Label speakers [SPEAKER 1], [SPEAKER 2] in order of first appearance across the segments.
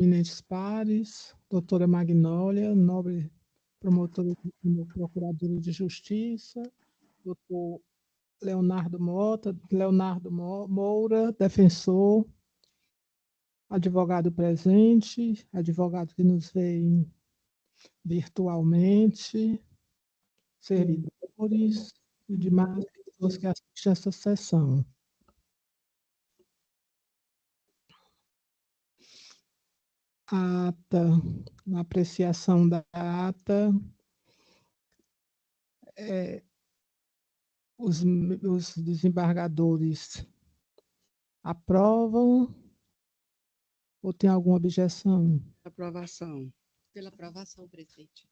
[SPEAKER 1] eminentes pares, doutora Magnólia, nobre promotora e procuradora de justiça, doutor Leonardo Moura, defensor, advogado presente, advogado que nos vê virtualmente, servidores e demais pessoas que assistem essa sessão. A ata, a apreciação da ata, os desembargadores aprovam ou tem alguma objeção?
[SPEAKER 2] Aprovação.
[SPEAKER 3] Pela aprovação, presidente.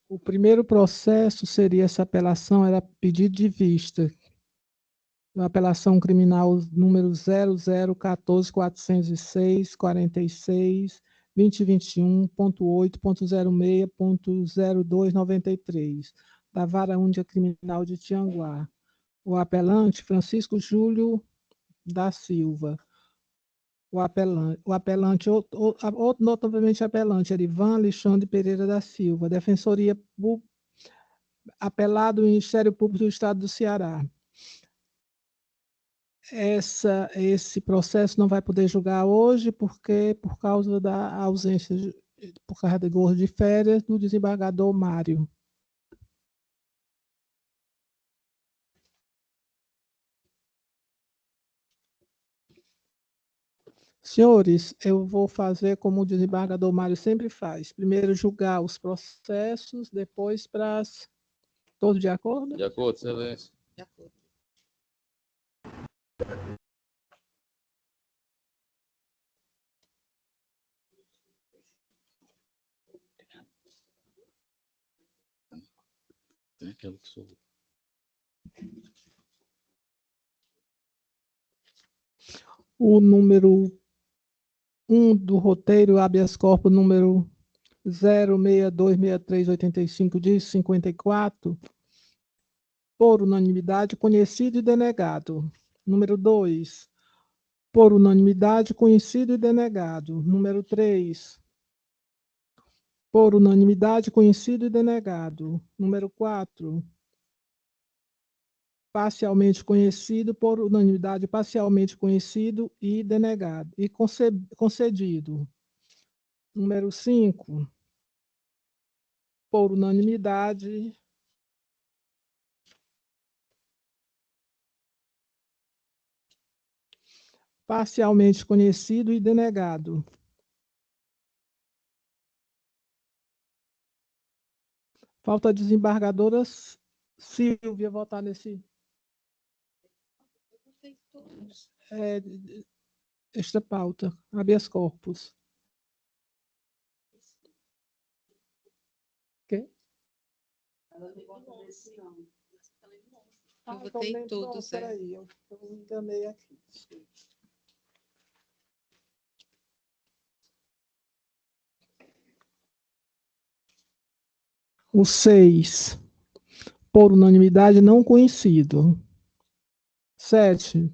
[SPEAKER 1] O primeiro processo seria essa apelação, era pedido de vista. A apelação criminal número 0014.406.46.2021.8.06.0293, da Vara Única Criminal de Tianguá. O apelante, Francisco Júlio da Silva. O apelante, notavelmente apelante, Erivan Alexandre Pereira da Silva. Defensoria apelado do Ministério Público do Estado do Ceará. Esse processo não vai poder julgar hoje, porque por causa da ausência, por causa de gozo de férias, do desembargador Mário. Senhores, eu vou fazer como o desembargador Mário sempre faz. Primeiro julgar os processos, depois para as... Todos de acordo?
[SPEAKER 4] De acordo, excelência.
[SPEAKER 3] De acordo.
[SPEAKER 4] Tem aquela que sou.
[SPEAKER 1] O número 1 do roteiro, habeas corpus número 0626385 de 54, por unanimidade, conhecido e denegado. Número 2, por unanimidade, conhecido e denegado. Número 3, por unanimidade, conhecido e denegado. Número 4, parcialmente conhecido, por unanimidade, parcialmente conhecido e denegado, e concedido. Número 5, por unanimidade, parcialmente conhecido e denegado. Falta a desembargadora Silvia votar nesse... esta pauta, habeas corpus. Quê?
[SPEAKER 2] Ela não vota nesse, não.
[SPEAKER 3] Eu votei tudo, certo?
[SPEAKER 1] Peraí, eu me enganei aqui. O 6, por unanimidade não conhecido. 7,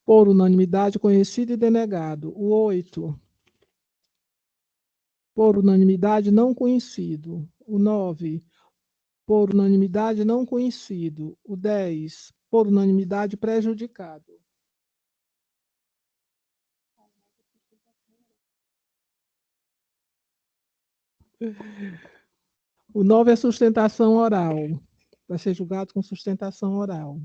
[SPEAKER 1] por unanimidade conhecido e denegado. O 8, por unanimidade não conhecido. O 9, por unanimidade não conhecido. O 10, por unanimidade prejudicado. O 9 é sustentação oral. Vai ser julgado com sustentação oral.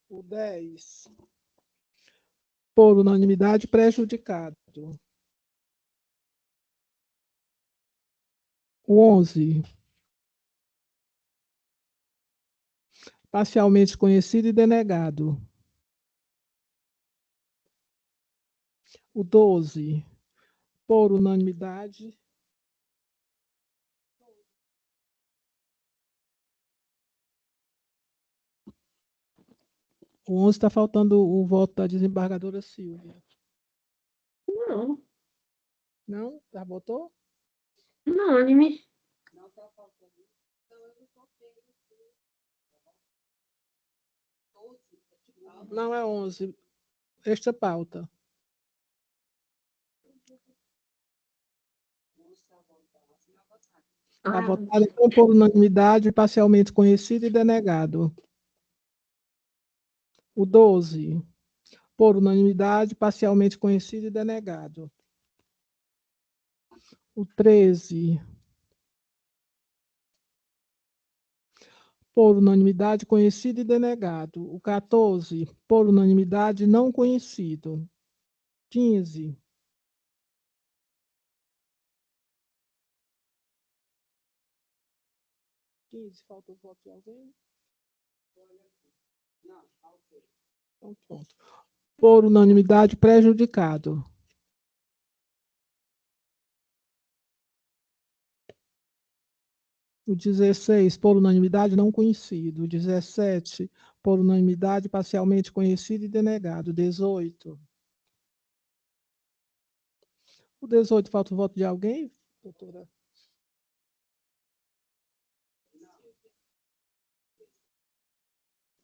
[SPEAKER 1] O 10, por unanimidade prejudicado. O 11, parcialmente conhecido e denegado. O 12, por unanimidade. O 11 está faltando o voto da desembargadora Silvia.
[SPEAKER 2] Não.
[SPEAKER 1] Não? Já botou?
[SPEAKER 5] Unânime.
[SPEAKER 2] Não está faltando. Então, eu não coloquei. 12,
[SPEAKER 1] Não é 11. Esta pauta. Está votado então por unanimidade, parcialmente conhecido e denegado. O 12, por unanimidade, parcialmente conhecido e denegado. O 13, por unanimidade, conhecido e denegado. O 14, por unanimidade, não conhecido. 15, falta o voto de alguém?
[SPEAKER 2] Não, faltei.
[SPEAKER 1] Então, pronto. Por unanimidade, prejudicado. O 16, por unanimidade, não conhecido. O 17, por unanimidade, parcialmente conhecido e denegado. 18. O 18, falta o voto de alguém, doutora?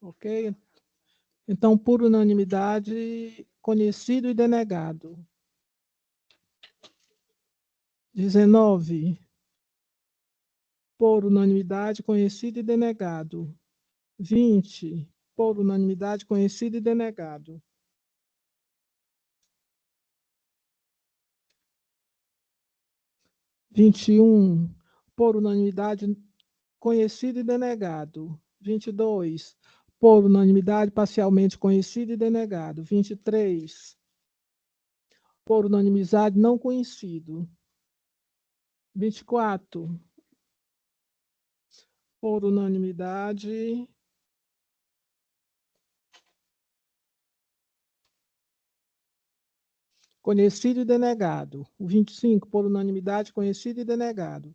[SPEAKER 1] Ok? Então, por unanimidade, conhecido e denegado. 19, por unanimidade, conhecido e denegado. 20, por unanimidade, conhecido e denegado. 21, por unanimidade, conhecido e denegado. 22, por unanimidade, parcialmente conhecido e denegado. 23, por unanimidade, não conhecido. 24, por unanimidade, conhecido e denegado. O 25, por unanimidade, conhecido e denegado.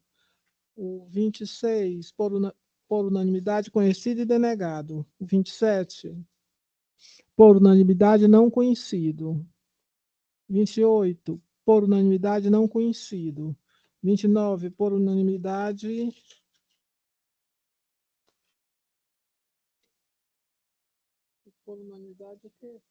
[SPEAKER 1] O 26, por unanimidade, conhecido e denegado. O 27, por unanimidade, não conhecido. 28, por unanimidade, não conhecido. 29, por unanimidade. Por unanimidade, o quê?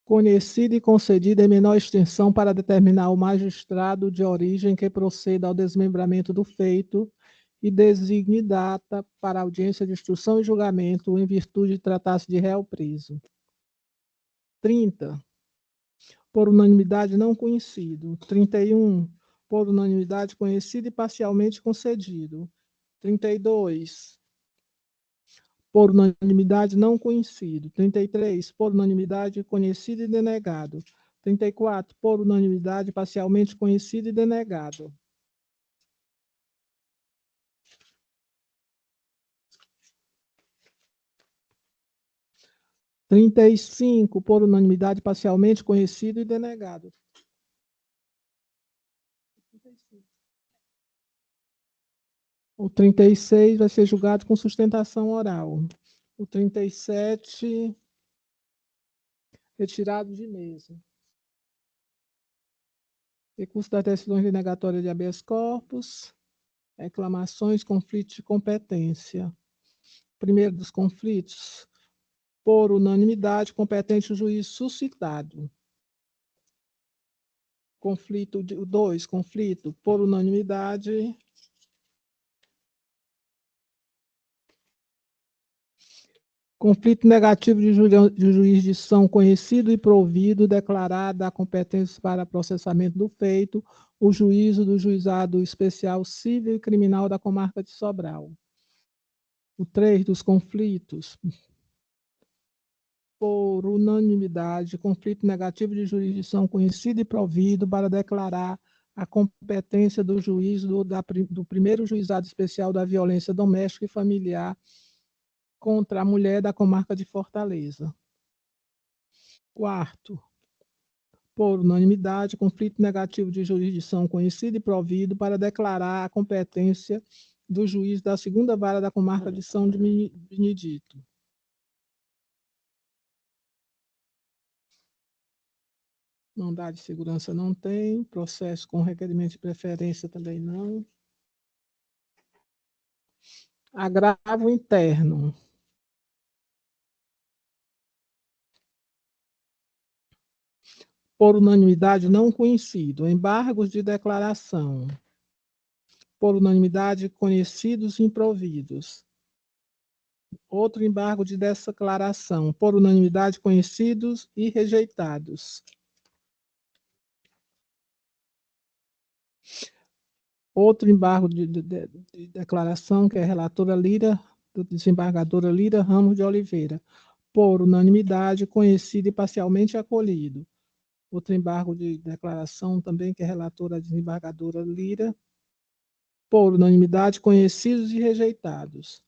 [SPEAKER 1] Conhecido e concedido em menor extensão para determinar o magistrado de origem que proceda ao desmembramento do feito e designe data para audiência de instrução e julgamento em virtude de tratar-se de réu preso. 30, por unanimidade não conhecido. 31, por unanimidade conhecido e parcialmente concedido. 32, por unanimidade não conhecido. 33, por unanimidade conhecido e denegado. 34, por unanimidade parcialmente conhecido e denegado. 35, por unanimidade parcialmente conhecido e denegado. O 36 vai ser julgado com sustentação oral. O 37, retirado de mesa. Recurso das decisões denegatórias de habeas corpus, reclamações, conflitos de competência. Primeiro dos conflitos, por unanimidade, competente o juiz suscitado. Conflito 2, conflito por unanimidade. Conflito negativo de jurisdição conhecido e provido, declarada a competência para processamento do feito, o juízo do Juizado Especial Civil e Criminal da Comarca de Sobral. O 3 dos conflitos, por unanimidade, conflito negativo de jurisdição conhecido e provido para declarar a competência do juízo do primeiro Juizado Especial da Violência Doméstica e Familiar contra a mulher da comarca de Fortaleza. Quarto, por unanimidade, conflito negativo de jurisdição conhecido e provido para declarar a competência do juiz da segunda vara da comarca de São Benedito. Mandado de segurança não tem. Processo com requerimento de preferência também não. Agravo interno. Por unanimidade não conhecido. Embargos de declaração. Por unanimidade conhecidos e improvidos. Outro embargo de declaração. Por unanimidade conhecidos e rejeitados. Outro embargo de declaração, que é a relatora Lira, desembargadora Lira Ramos de Oliveira, por unanimidade, conhecido e parcialmente acolhido. Outro embargo de declaração também, que é a relatora desembargadora Lira, por unanimidade, conhecidos e rejeitados.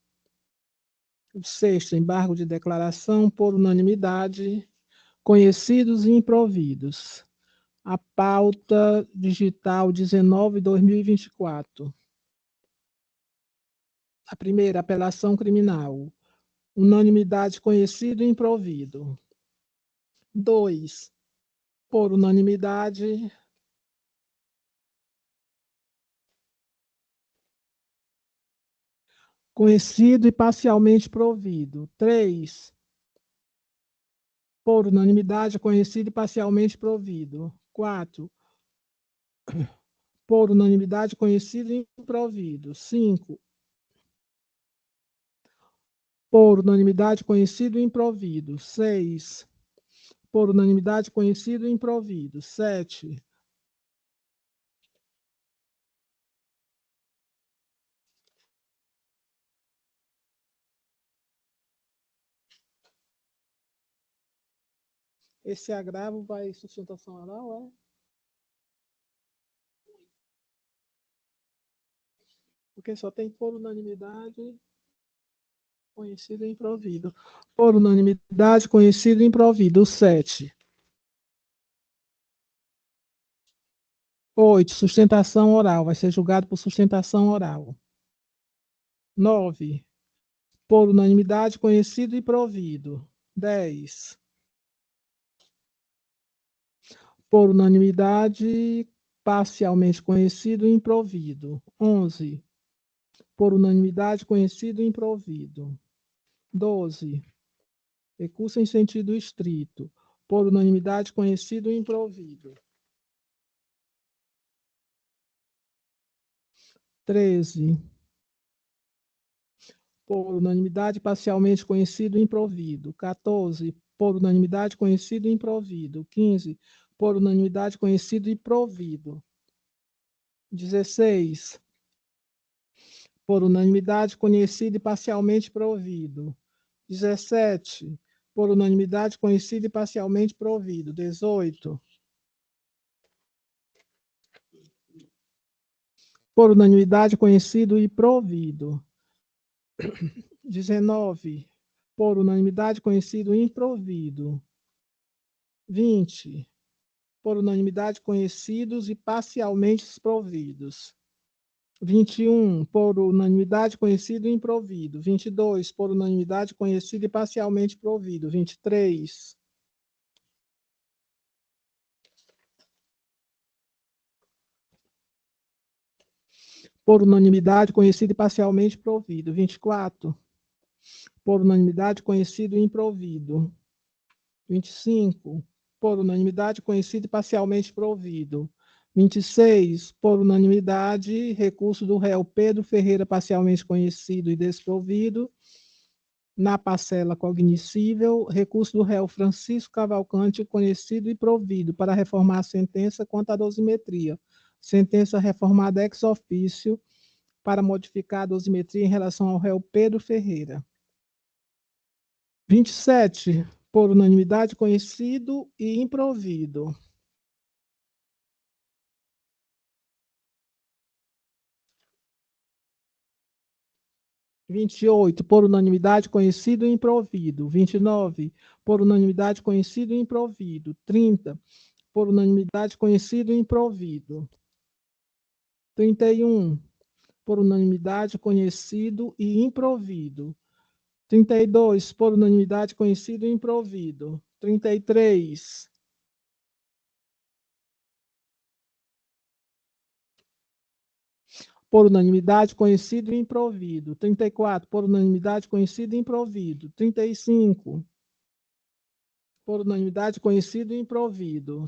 [SPEAKER 1] O sexto, embargo de declaração, por unanimidade, conhecidos e improvidos. A pauta digital 19/2024. A primeira, apelação criminal. Unanimidade conhecido e improvido. 2, por unanimidade. Conhecido e parcialmente provido. 3, por unanimidade, conhecido e parcialmente provido. 4, por unanimidade, conhecido e improvido. 5, por unanimidade, conhecido e improvido. 6, por unanimidade, conhecido e improvido. 7, esse agravo vai sustentação oral, é? Porque só tem por unanimidade, conhecido e improvido. Por unanimidade, conhecido e improvido. 7. 8, sustentação oral. Vai ser julgado por sustentação oral. 9, por unanimidade, conhecido e provido. 10, por unanimidade, parcialmente conhecido e improvido. 11, por unanimidade, conhecido e improvido. 12, recurso em sentido estrito, por unanimidade, conhecido e improvido. 13, por unanimidade, parcialmente conhecido e improvido. 14, por unanimidade, conhecido e improvido. 15, por unanimidade, conhecido e provido. 16, por unanimidade, conhecido e parcialmente provido. 17, por unanimidade, conhecido e parcialmente provido. 18, por unanimidade, conhecido e provido. 19, por unanimidade, conhecido e improvido. 20, por unanimidade, conhecidos e parcialmente providos. 21, por unanimidade, conhecido e improvido. 22, por unanimidade, conhecido e parcialmente provido. 23, por unanimidade, conhecido e parcialmente provido. 24, por unanimidade, conhecido e improvido. 25, por unanimidade, conhecido e parcialmente provido. 26, por unanimidade, recurso do réu Pedro Ferreira, parcialmente conhecido e desprovido. Na parcela cognoscível, recurso do réu Francisco Cavalcante, conhecido e provido, para reformar a sentença quanto à dosimetria. Sentença reformada ex officio, para modificar a dosimetria em relação ao réu Pedro Ferreira. 27, por unanimidade, conhecido e improvido. 28, por unanimidade, conhecido e improvido. 29, por unanimidade, conhecido e improvido. 30, por unanimidade, conhecido e improvido. 31, por unanimidade, conhecido e improvido. 32, por unanimidade, conhecido e improvido. 33. Por unanimidade, conhecido e improvido. 34, por unanimidade, conhecido e improvido. 35, por unanimidade, conhecido e improvido.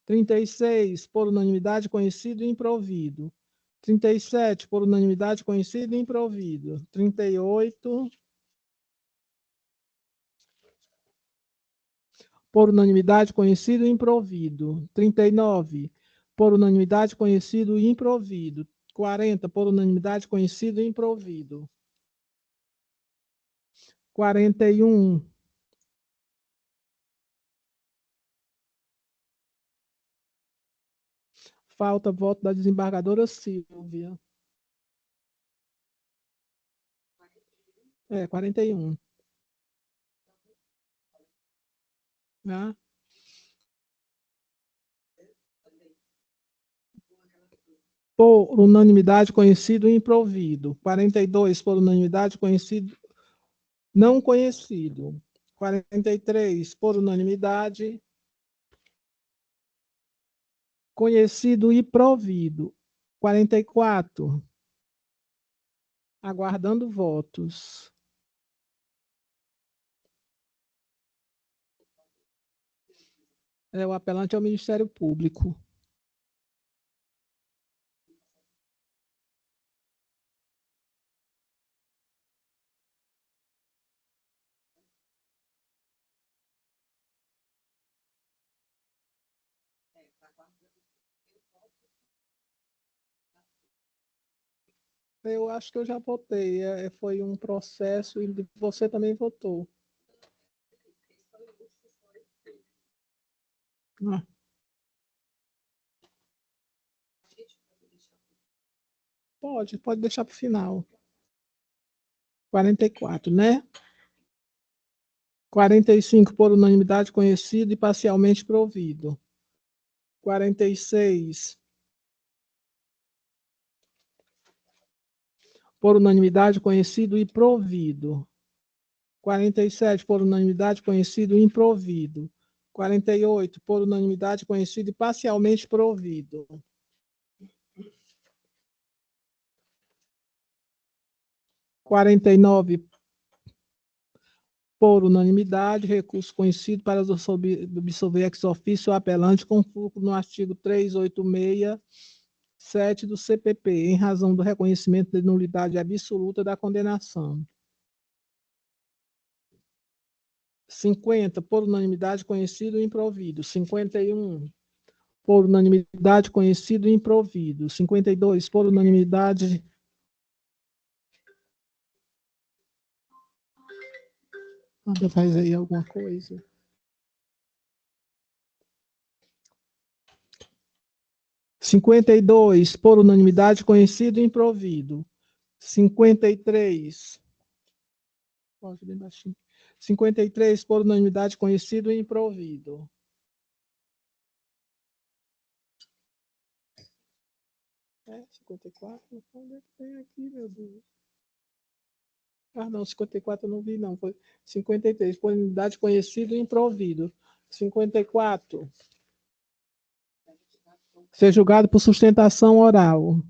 [SPEAKER 1] 36, por unanimidade, conhecido e improvido. 37, por unanimidade, conhecido e improvido. 38, por unanimidade, conhecido e improvido. 39, por unanimidade, conhecido e improvido. 40, por unanimidade, conhecido e improvido. 41. Falta voto da desembargadora Silvia. 41. Né? Por unanimidade, conhecido e improvido. 42, por unanimidade, conhecido, não conhecido. 43, por unanimidade, conhecido e provido. 44, aguardando votos. O apelante é o Ministério Público. Eu acho que eu já votei. Foi um processo e você também votou. Ah. Pode deixar para o final. 44, né? 45, por unanimidade, conhecido e parcialmente provido. 46, por unanimidade, conhecido e provido. 47, por unanimidade, conhecido e improvido. 48, por unanimidade, conhecido e parcialmente provido. 49, por unanimidade, recurso conhecido para absolver ex officio o apelante com fulcro no artigo 386(7) do CPP, em razão do reconhecimento de nulidade absoluta da condenação. 50, por unanimidade, conhecido e improvido. 51, por unanimidade, conhecido e improvido. 52, por unanimidade... Faz aí alguma coisa. 52, por unanimidade, conhecido e improvido. 53, pode bem baixinho. 53, por unanimidade, conhecido e improvido. 54, onde é que tem aqui, meu Deus? Não, 54 eu não vi, não. Foi 53, por unanimidade, conhecido e improvido. 54, ser julgado por sustentação oral.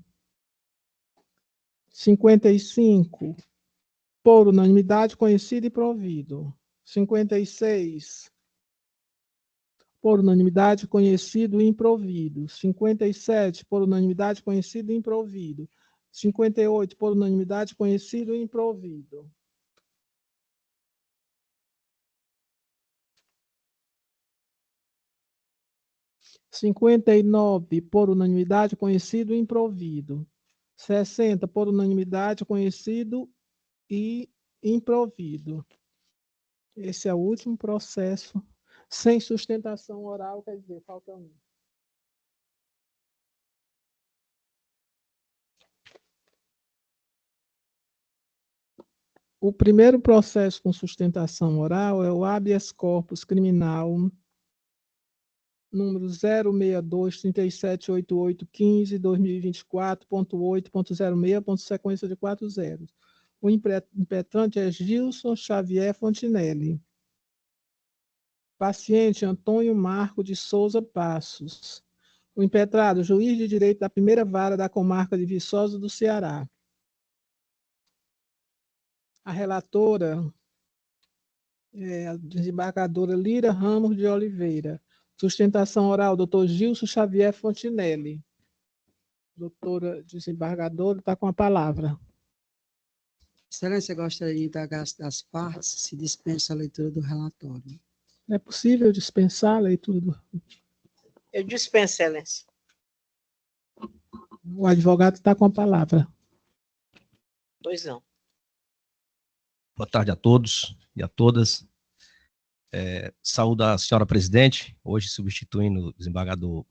[SPEAKER 1] 55, por unanimidade, conhecido e provido. 56, por unanimidade, conhecido e improvido. 57, por unanimidade, conhecido e improvido. 58, por unanimidade, conhecido e improvido. 59, por unanimidade, conhecido e improvido. 60, por unanimidade, conhecido e improvido. Esse é o último processo sem sustentação oral, quer dizer, falta um. O primeiro processo com sustentação oral é o habeas corpus criminal número 062-378815-2024.8.06, sequência de 4 zeros. O impetrante é Gilson Xavier Fontinelli. Paciente Antônio Marco de Souza Passos. O impetrado, juiz de direito da primeira vara da comarca de Viçosa do Ceará. A relatora é a desembargadora Lira Ramos de Oliveira. Sustentação oral, doutor Gilson Xavier Fontinelli. Doutora desembargadora, está com a palavra.
[SPEAKER 6] Excelência, gostaria de indagar das partes se dispensa a leitura do relatório.
[SPEAKER 1] É possível dispensar a leitura do...
[SPEAKER 7] Eu dispenso, Excelência.
[SPEAKER 1] O advogado está com a palavra.
[SPEAKER 7] Pois não.
[SPEAKER 8] Boa tarde a todos e a todas. Saúdo a senhora presidente, hoje substituindo o desembargador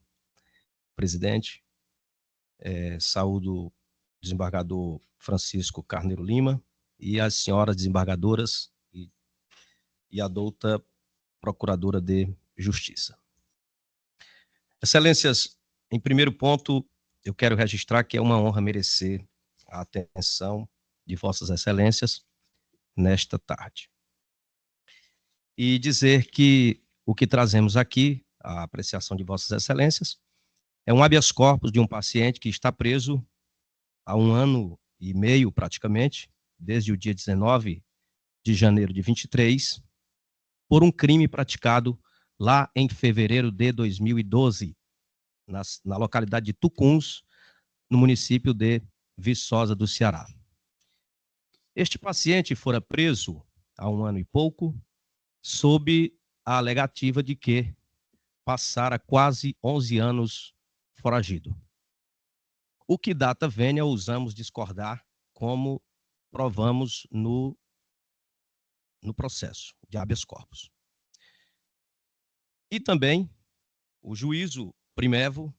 [SPEAKER 8] presidente. Saúdo o desembargador Francisco Carneiro Lima e as senhoras desembargadoras e a douta procuradora de Justiça. Excelências, em primeiro ponto, eu quero registrar que é uma honra merecer a atenção de vossas excelências nesta tarde. E dizer que o que trazemos aqui, a apreciação de vossas excelências, é um habeas corpus de um paciente que está preso há 1 ano e meio, praticamente, desde o dia 19 de janeiro de 23, por um crime praticado lá em fevereiro de 2012, na localidade de Tucuns, no município de Viçosa do Ceará. Este paciente fora preso há 1 ano e pouco, sob a alegativa de que passara quase 11 anos foragido. O que data vênia ousamos discordar, como provamos no processo de habeas corpus. E também o juízo primevo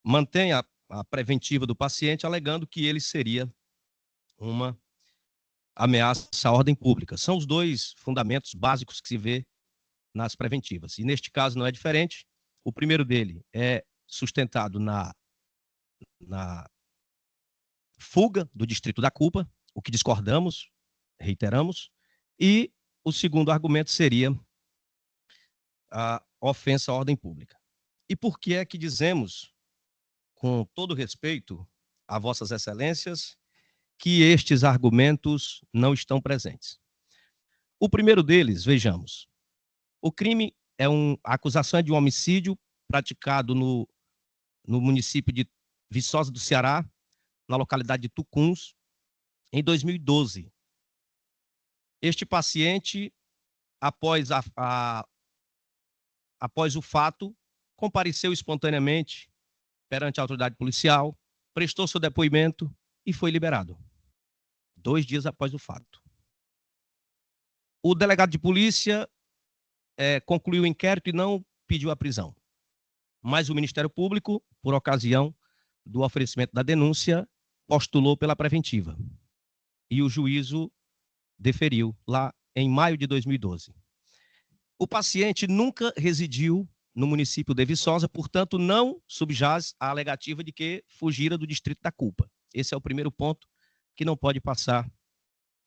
[SPEAKER 8] mantém a preventiva do paciente, alegando que ele seria uma ameaça à ordem pública. São os 2 fundamentos básicos que se vê nas preventivas. E neste caso não é diferente. O primeiro dele é sustentado na fuga do distrito da culpa, o que discordamos, reiteramos, e o segundo argumento seria a ofensa à ordem pública. E por que é que dizemos, com todo respeito a vossas excelências, que estes argumentos não estão presentes? O primeiro deles, vejamos, o crime a acusação é de um homicídio praticado no município de Viçosa do Ceará, na localidade de Tucuns, em 2012. Este paciente, após o fato, compareceu espontaneamente perante a autoridade policial, prestou seu depoimento e foi liberado, 2 dias após o fato. O delegado de polícia concluiu o inquérito e não pediu a prisão. Mas o Ministério Público, por ocasião do oferecimento da denúncia, postulou pela preventiva. E o juízo deferiu lá em maio de 2012. O paciente nunca residiu no município de Viçosa, portanto, não subjaz à alegativa de que fugira do distrito da culpa. Esse é o primeiro ponto que não pode passar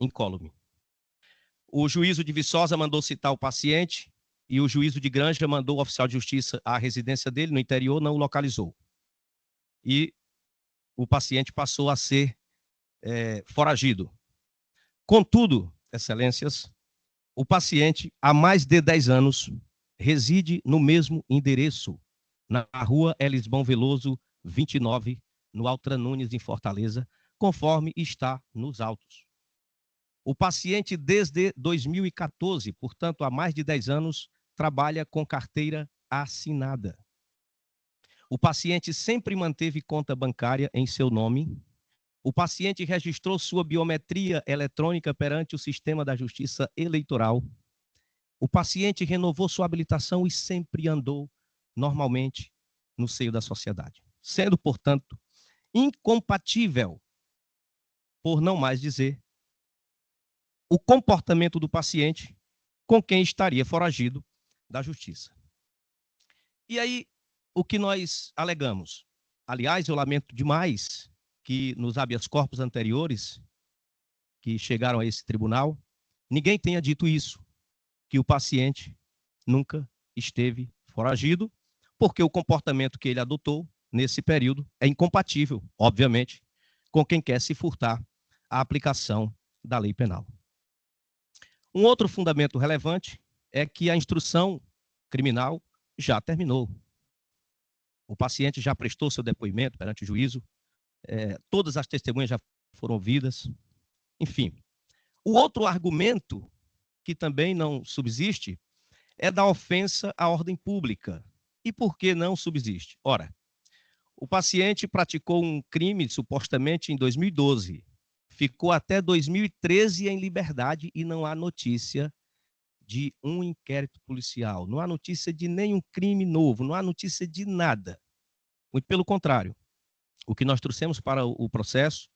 [SPEAKER 8] incólume. O juízo de Viçosa mandou citar o paciente e o juízo de Granja mandou o oficial de justiça à residência dele no interior, não o localizou. E o paciente passou a ser foragido. Contudo, excelências, o paciente, há mais de 10 anos, reside no mesmo endereço, na rua Elisbão Veloso, 29, no Altran Nunes, em Fortaleza, conforme está nos autos. O paciente, desde 2014, portanto, há mais de 10 anos, trabalha com carteira assinada. O paciente sempre manteve conta bancária em seu nome. O paciente registrou sua biometria eletrônica perante o sistema da Justiça Eleitoral. O paciente renovou sua habilitação e sempre andou normalmente no seio da sociedade, sendo, portanto, incompatível, por não mais dizer, o comportamento do paciente com quem estaria foragido da justiça. E aí, o que nós alegamos? Aliás, eu lamento demais que nos habeas corpus anteriores, que chegaram a esse tribunal, ninguém tenha dito isso, que o paciente nunca esteve foragido, porque o comportamento que ele adotou nesse período é incompatível, obviamente, com quem quer se furtar à aplicação da lei penal. Um outro fundamento relevante é que a instrução criminal já terminou. O paciente já prestou seu depoimento perante o juízo, todas as testemunhas já foram ouvidas, enfim. O outro argumento que também não subsiste é da ofensa à ordem pública. E por que não subsiste? Ora, o paciente praticou um crime supostamente em 2012, ficou até 2013 em liberdade e não há notícia de um inquérito policial, não há notícia de nenhum crime novo, não há notícia de nada. Muito pelo contrário, o que nós trouxemos para o processo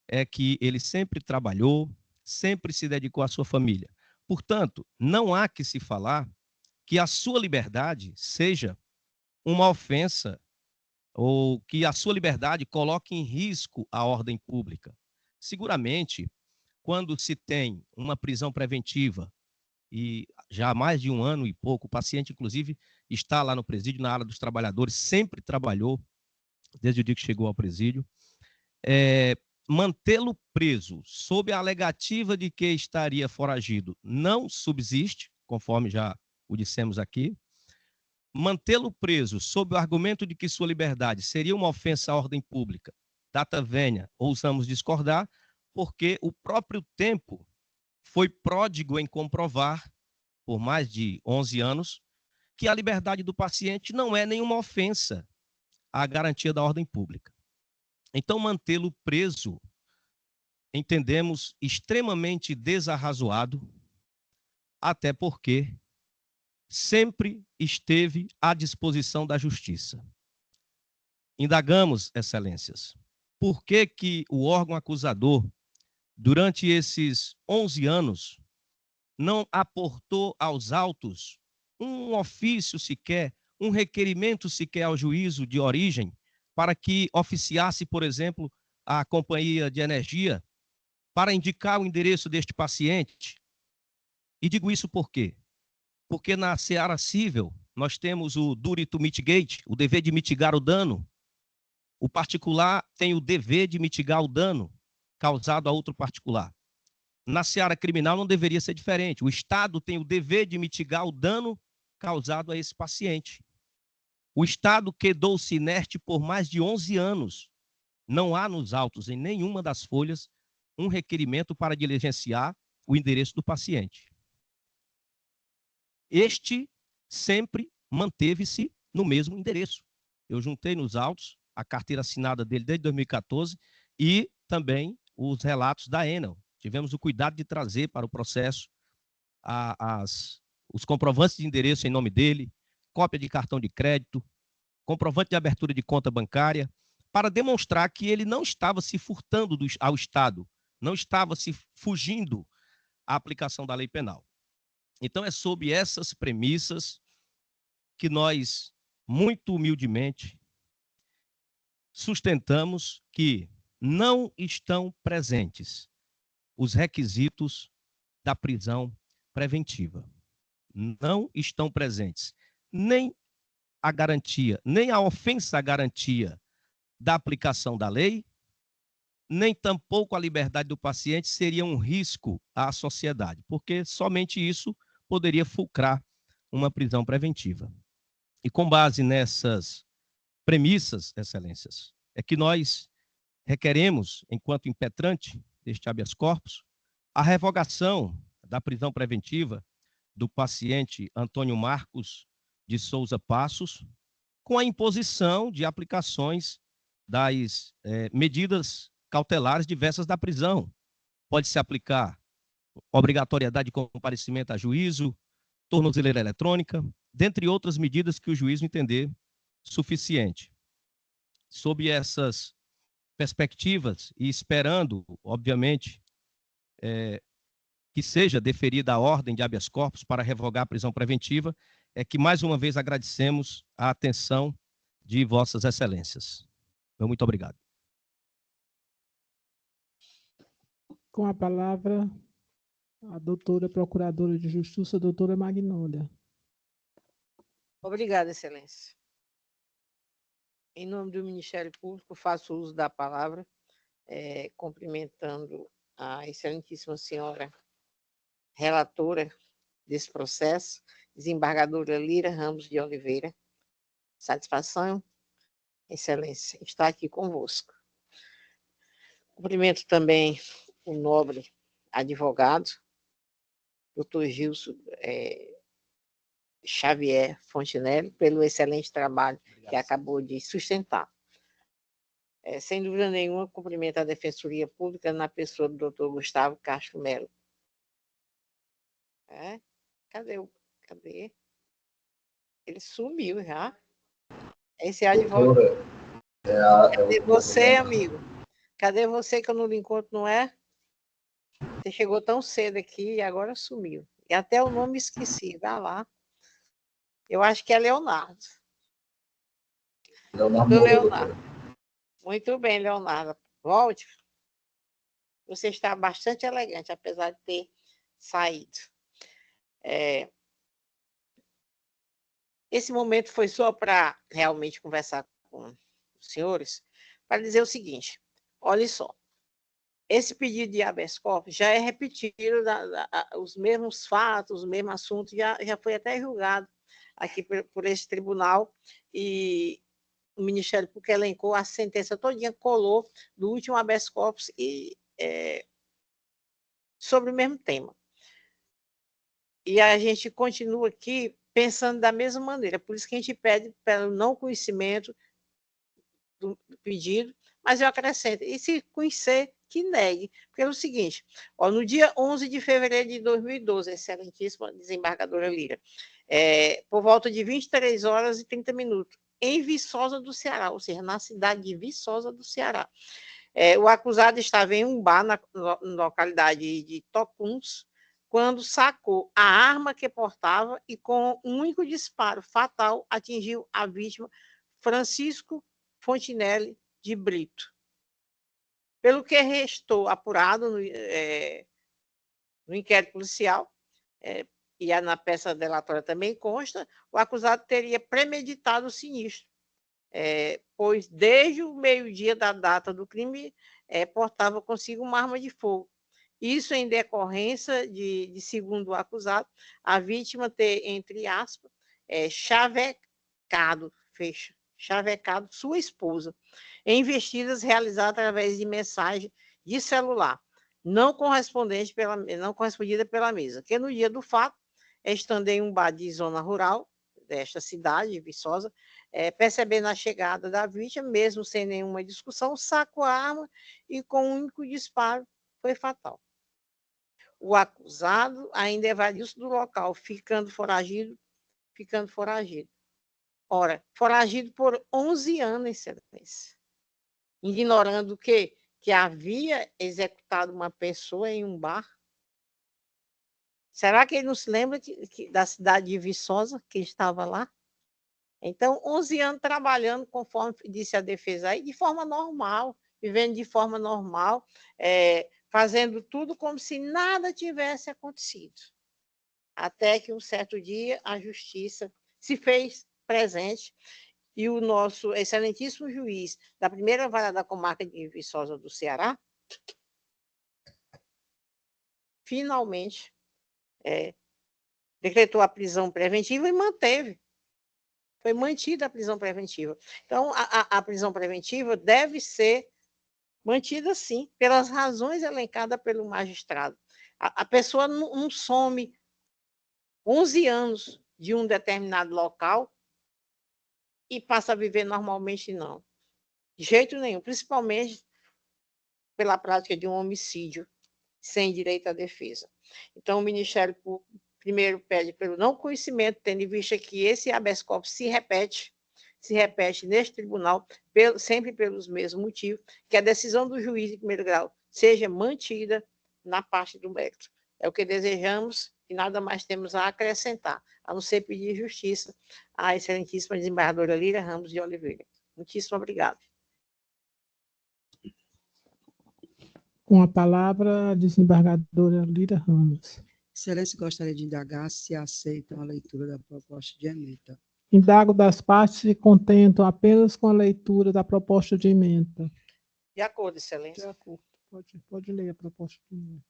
[SPEAKER 8] é que ele sempre trabalhou, sempre se dedicou à sua família. Portanto, não há que se falar que a sua liberdade seja uma ofensa ou que a sua liberdade coloque em risco a ordem pública. Seguramente, quando se tem uma prisão preventiva e já há mais de 1 ano e pouco, o paciente, inclusive, está lá no presídio, na área dos trabalhadores, sempre trabalhou, desde o dia que chegou ao presídio, mantê-lo preso sob a alegativa de que estaria foragido não subsiste, conforme já o dissemos aqui. Mantê-lo preso sob o argumento de que sua liberdade seria uma ofensa à ordem pública, data vênia, ousamos discordar, porque o próprio tempo foi pródigo em comprovar, por mais de 11 anos, que a liberdade do paciente não é nenhuma ofensa à garantia da ordem pública. Então, mantê-lo preso, entendemos extremamente desarrazoado, até porque sempre esteve à disposição da justiça. Indagamos, excelências, por que que o órgão acusador, durante esses 11 anos, não aportou aos autos um ofício sequer, um requerimento sequer ao juízo de origem, para que oficiasse, por exemplo, a companhia de energia, para indicar o endereço deste paciente? E digo isso por quê? Porque na seara cível nós temos o duty to mitigate, o dever de mitigar o dano. O particular tem o dever de mitigar o dano causado a outro particular. Na seara criminal não deveria ser diferente. O Estado tem o dever de mitigar o dano causado a esse paciente. O Estado quedou-se inerte por mais de 11 anos. Não há nos autos, em nenhuma das folhas, um requerimento para diligenciar o endereço do paciente. Este sempre manteve-se no mesmo endereço. Eu juntei nos autos a carteira assinada dele desde 2014 e também os relatos da Enel. Tivemos o cuidado de trazer para o processo os comprovantes de endereço em nome dele, cópia de cartão de crédito, comprovante de abertura de conta bancária, para demonstrar que ele não estava se furtando ao Estado, não estava se fugindo à aplicação da lei penal. Então, é sob essas premissas que nós, muito humildemente, sustentamos que não estão presentes os requisitos da prisão preventiva. Não estão presentes nem a garantia, nem a ofensa à garantia da aplicação da lei, nem tampouco a liberdade do paciente seria um risco à sociedade, porque somente isso poderia fulcrar uma prisão preventiva. E com base nessas premissas, excelências, é que nós requeremos, enquanto impetrante deste habeas corpus, a revogação da prisão preventiva do paciente Antônio Marcos de Souza Passos, com a imposição de aplicações das medidas cautelares diversas da prisão. Pode-se aplicar obrigatoriedade de comparecimento a juízo, tornozeleira eletrônica, dentre outras medidas que o juiz entender suficiente. Sob essas perspectivas e esperando, obviamente, que seja deferida a ordem de habeas corpus para revogar a prisão preventiva, é que, mais uma vez, agradecemos a atenção de Vossas Excelências. Muito obrigado.
[SPEAKER 1] Com a palavra, a doutora Procuradora de Justiça, doutora Magnólia.
[SPEAKER 7] Obrigada, Excelência. Em nome do Ministério Público, faço uso da palavra, cumprimentando a excelentíssima senhora relatora desse processo, desembargadora Lira Ramos de Oliveira. Satisfação, Excelência, estar aqui convosco. Cumprimento também o nobre advogado, doutor Gilson Xavier Fontinelli, pelo excelente trabalho que acabou de sustentar. Sem dúvida nenhuma, cumprimento a Defensoria Pública na pessoa do doutor Gustavo Castro Melo. Cadê? Ele sumiu já. Esse advogado. Cadê você, amigo? Cadê você que eu não lhe encontro, não é? Você chegou tão cedo aqui e agora sumiu. E até o nome esqueci, vai lá. Eu acho que é Leonardo. Leonardo. Muito bem, Leonardo. Volte. Você está bastante elegante, apesar de ter saído. Esse momento foi só para realmente conversar com os senhores, para dizer o seguinte: olha só, esse pedido de habeas corpus já é repetido, os mesmos fatos, os mesmos assuntos, já foi até julgado aqui por esse tribunal, e o Ministério Público elencou a sentença todinha, colou do último habeas corpus sobre o mesmo tema. E a gente continua aqui pensando da mesma maneira, por isso que a gente pede pelo não conhecimento do pedido, mas eu acrescento, e se conhecer, que negue, porque é o seguinte, no dia 11 de fevereiro de 2012, excelentíssima desembargadora Lira, por volta de 23 horas e 30 minutos, em Viçosa do Ceará, ou seja, na cidade de Viçosa do Ceará, o acusado estava em um bar na localidade de Tocuns, quando sacou a arma que portava e, com um único disparo fatal, atingiu a vítima, Francisco Fontinelli de Brito. Pelo que restou apurado no inquérito policial, e na peça delatória também consta, o acusado teria premeditado o sinistro, pois desde o meio-dia da data do crime portava consigo uma arma de fogo. Isso em decorrência de, segundo o acusado, a vítima ter, entre aspas, chavecado sua esposa, em investidas realizadas através de mensagem de celular, não correspondida pela mesa, que no dia do fato, estando em um bar de zona rural desta cidade, Viçosa, percebendo a chegada da vítima, mesmo sem nenhuma discussão, sacou a arma e, com um único disparo, foi fatal. O acusado ainda evadiu-se do local, ficando foragido. Ora, foragido por 11 anos, Excelência. Ignorando que havia executado uma pessoa em um bar. Será que ele não se lembra da cidade de Viçosa, que estava lá? Então, 11 anos trabalhando, conforme disse a defesa aí, de forma normal, vivendo de forma normal, fazendo tudo como se nada tivesse acontecido. Até que um certo dia a justiça se fez presente e o nosso excelentíssimo juiz da primeira vara da comarca de Viçosa do Ceará finalmente decretou a prisão preventiva e manteve. Foi mantida a prisão preventiva. Então, a prisão preventiva deve ser mantida, sim, pelas razões elencadas pelo magistrado. A pessoa não some 11 anos de um determinado local e passa a viver normalmente, não. De jeito nenhum, principalmente pela prática de um homicídio sem direito à defesa. Então, o Ministério Público primeiro pede pelo não conhecimento, tendo em vista que esse habeas corpus se repete neste tribunal, sempre pelos mesmos motivos, que a decisão do juiz de primeiro grau seja mantida na parte do mérito. É o que desejamos E nada mais temos a acrescentar, a não ser pedir justiça à excelentíssima desembargadora Lília Ramos de Oliveira. Muitíssimo obrigada.
[SPEAKER 1] Com a palavra, a desembargadora Lília Ramos.
[SPEAKER 6] Excelência, gostaria de indagar se aceitam a leitura da proposta de emenda.
[SPEAKER 1] Indago das partes se contentam apenas com a leitura da proposta de emenda.
[SPEAKER 7] De acordo,
[SPEAKER 1] De
[SPEAKER 7] excelência.
[SPEAKER 1] acordo. Pode ler a proposta de emenda.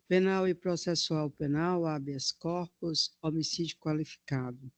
[SPEAKER 6] Penal e processual penal, habeas corpus, homicídio qualificado.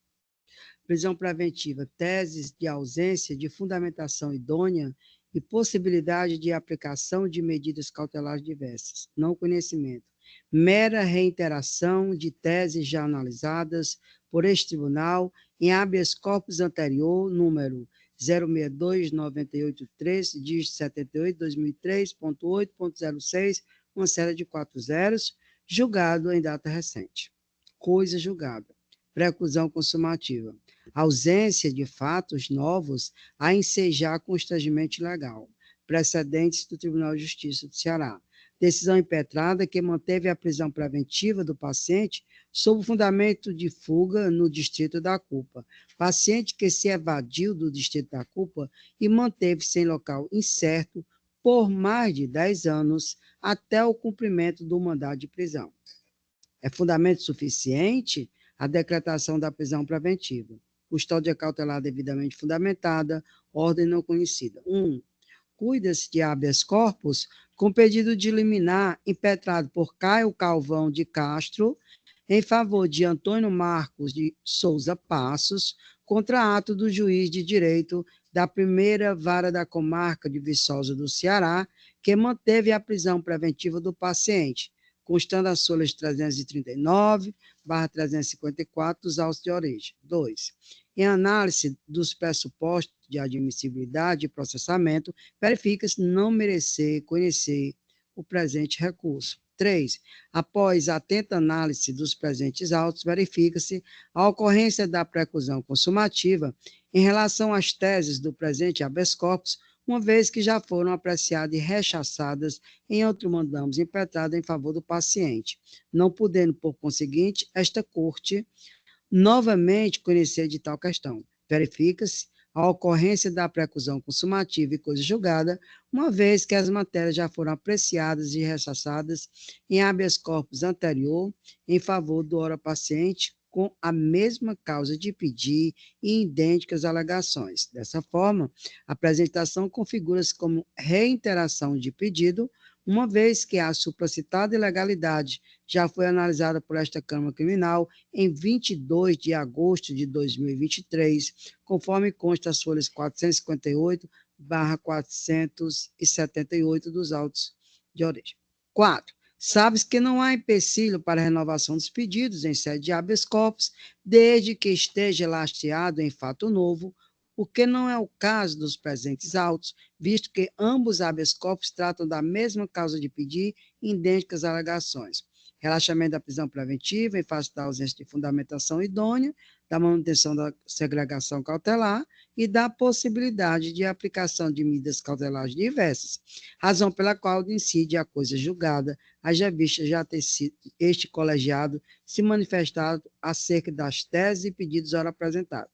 [SPEAKER 6] Prisão preventiva, teses de ausência de fundamentação idônea e possibilidade de aplicação de medidas cautelares diversas. Não conhecimento. Mera reiteração de teses já analisadas por este tribunal em habeas corpus anterior, número 062-98-13, dígito 78-2003.8.06, uma série de 4 zeros, julgado em data recente. Coisa julgada. Preclusão consumativa. Ausência de fatos novos a ensejar constrangimento ilegal. Precedentes do Tribunal de Justiça do Ceará. Decisão impetrada que manteve a prisão preventiva do paciente sob fundamento de fuga no distrito da culpa. Paciente que se evadiu do distrito da culpa e manteve-se em local incerto por mais de 10 anos até o cumprimento do mandado de prisão. É fundamento suficiente a decretação da prisão preventiva. Custódia cautelar devidamente fundamentada, ordem não conhecida. 1. Cuida-se de habeas corpus com pedido de liminar impetrado por Caio Calvão de Castro em favor de Antônio Marcos de Souza Passos, contra ato do juiz de direito da primeira vara da comarca de Viçosa do Ceará, que manteve a prisão preventiva do paciente, constando as súmulas 339/354 dos autos de origem. 2. Em análise dos pressupostos de admissibilidade e processamento, verifica-se não merecer conhecer o presente recurso. 3. Após atenta análise dos presentes autos, verifica-se a ocorrência da preclusão consumativa em relação às teses do presente habeas corpus, uma vez que já foram apreciadas e rechaçadas em outro mandamos impetrado em favor do paciente, não podendo, por conseguinte, esta Corte novamente conhecer de tal questão. Verifica-se a ocorrência da preclusão consumativa e coisa julgada, uma vez que as matérias já foram apreciadas e rechaçadas em habeas corpus anterior em favor do ora paciente, com a mesma causa de pedir e idênticas alegações. Dessa forma, a apresentação configura-se como reiteração de pedido, uma vez que a supracitada ilegalidade já foi analisada por esta Câmara Criminal em 22 de agosto de 2023, conforme consta as folhas 458/478 dos autos de origem. 4. Sabe-se que não há empecilho para a renovação dos pedidos em sede de habeas corpus, desde que esteja lastreado em fato novo, o que não é o caso dos presentes autos, visto que ambos habeas corpus tratam da mesma causa de pedir e idênticas alegações. Relaxamento da prisão preventiva em face da ausência de fundamentação idônea, da manutenção da segregação cautelar e da possibilidade de aplicação de medidas cautelares diversas, razão pela qual incide a coisa julgada, haja vista já ter sido este colegiado se manifestado acerca das teses e pedidos ora apresentados.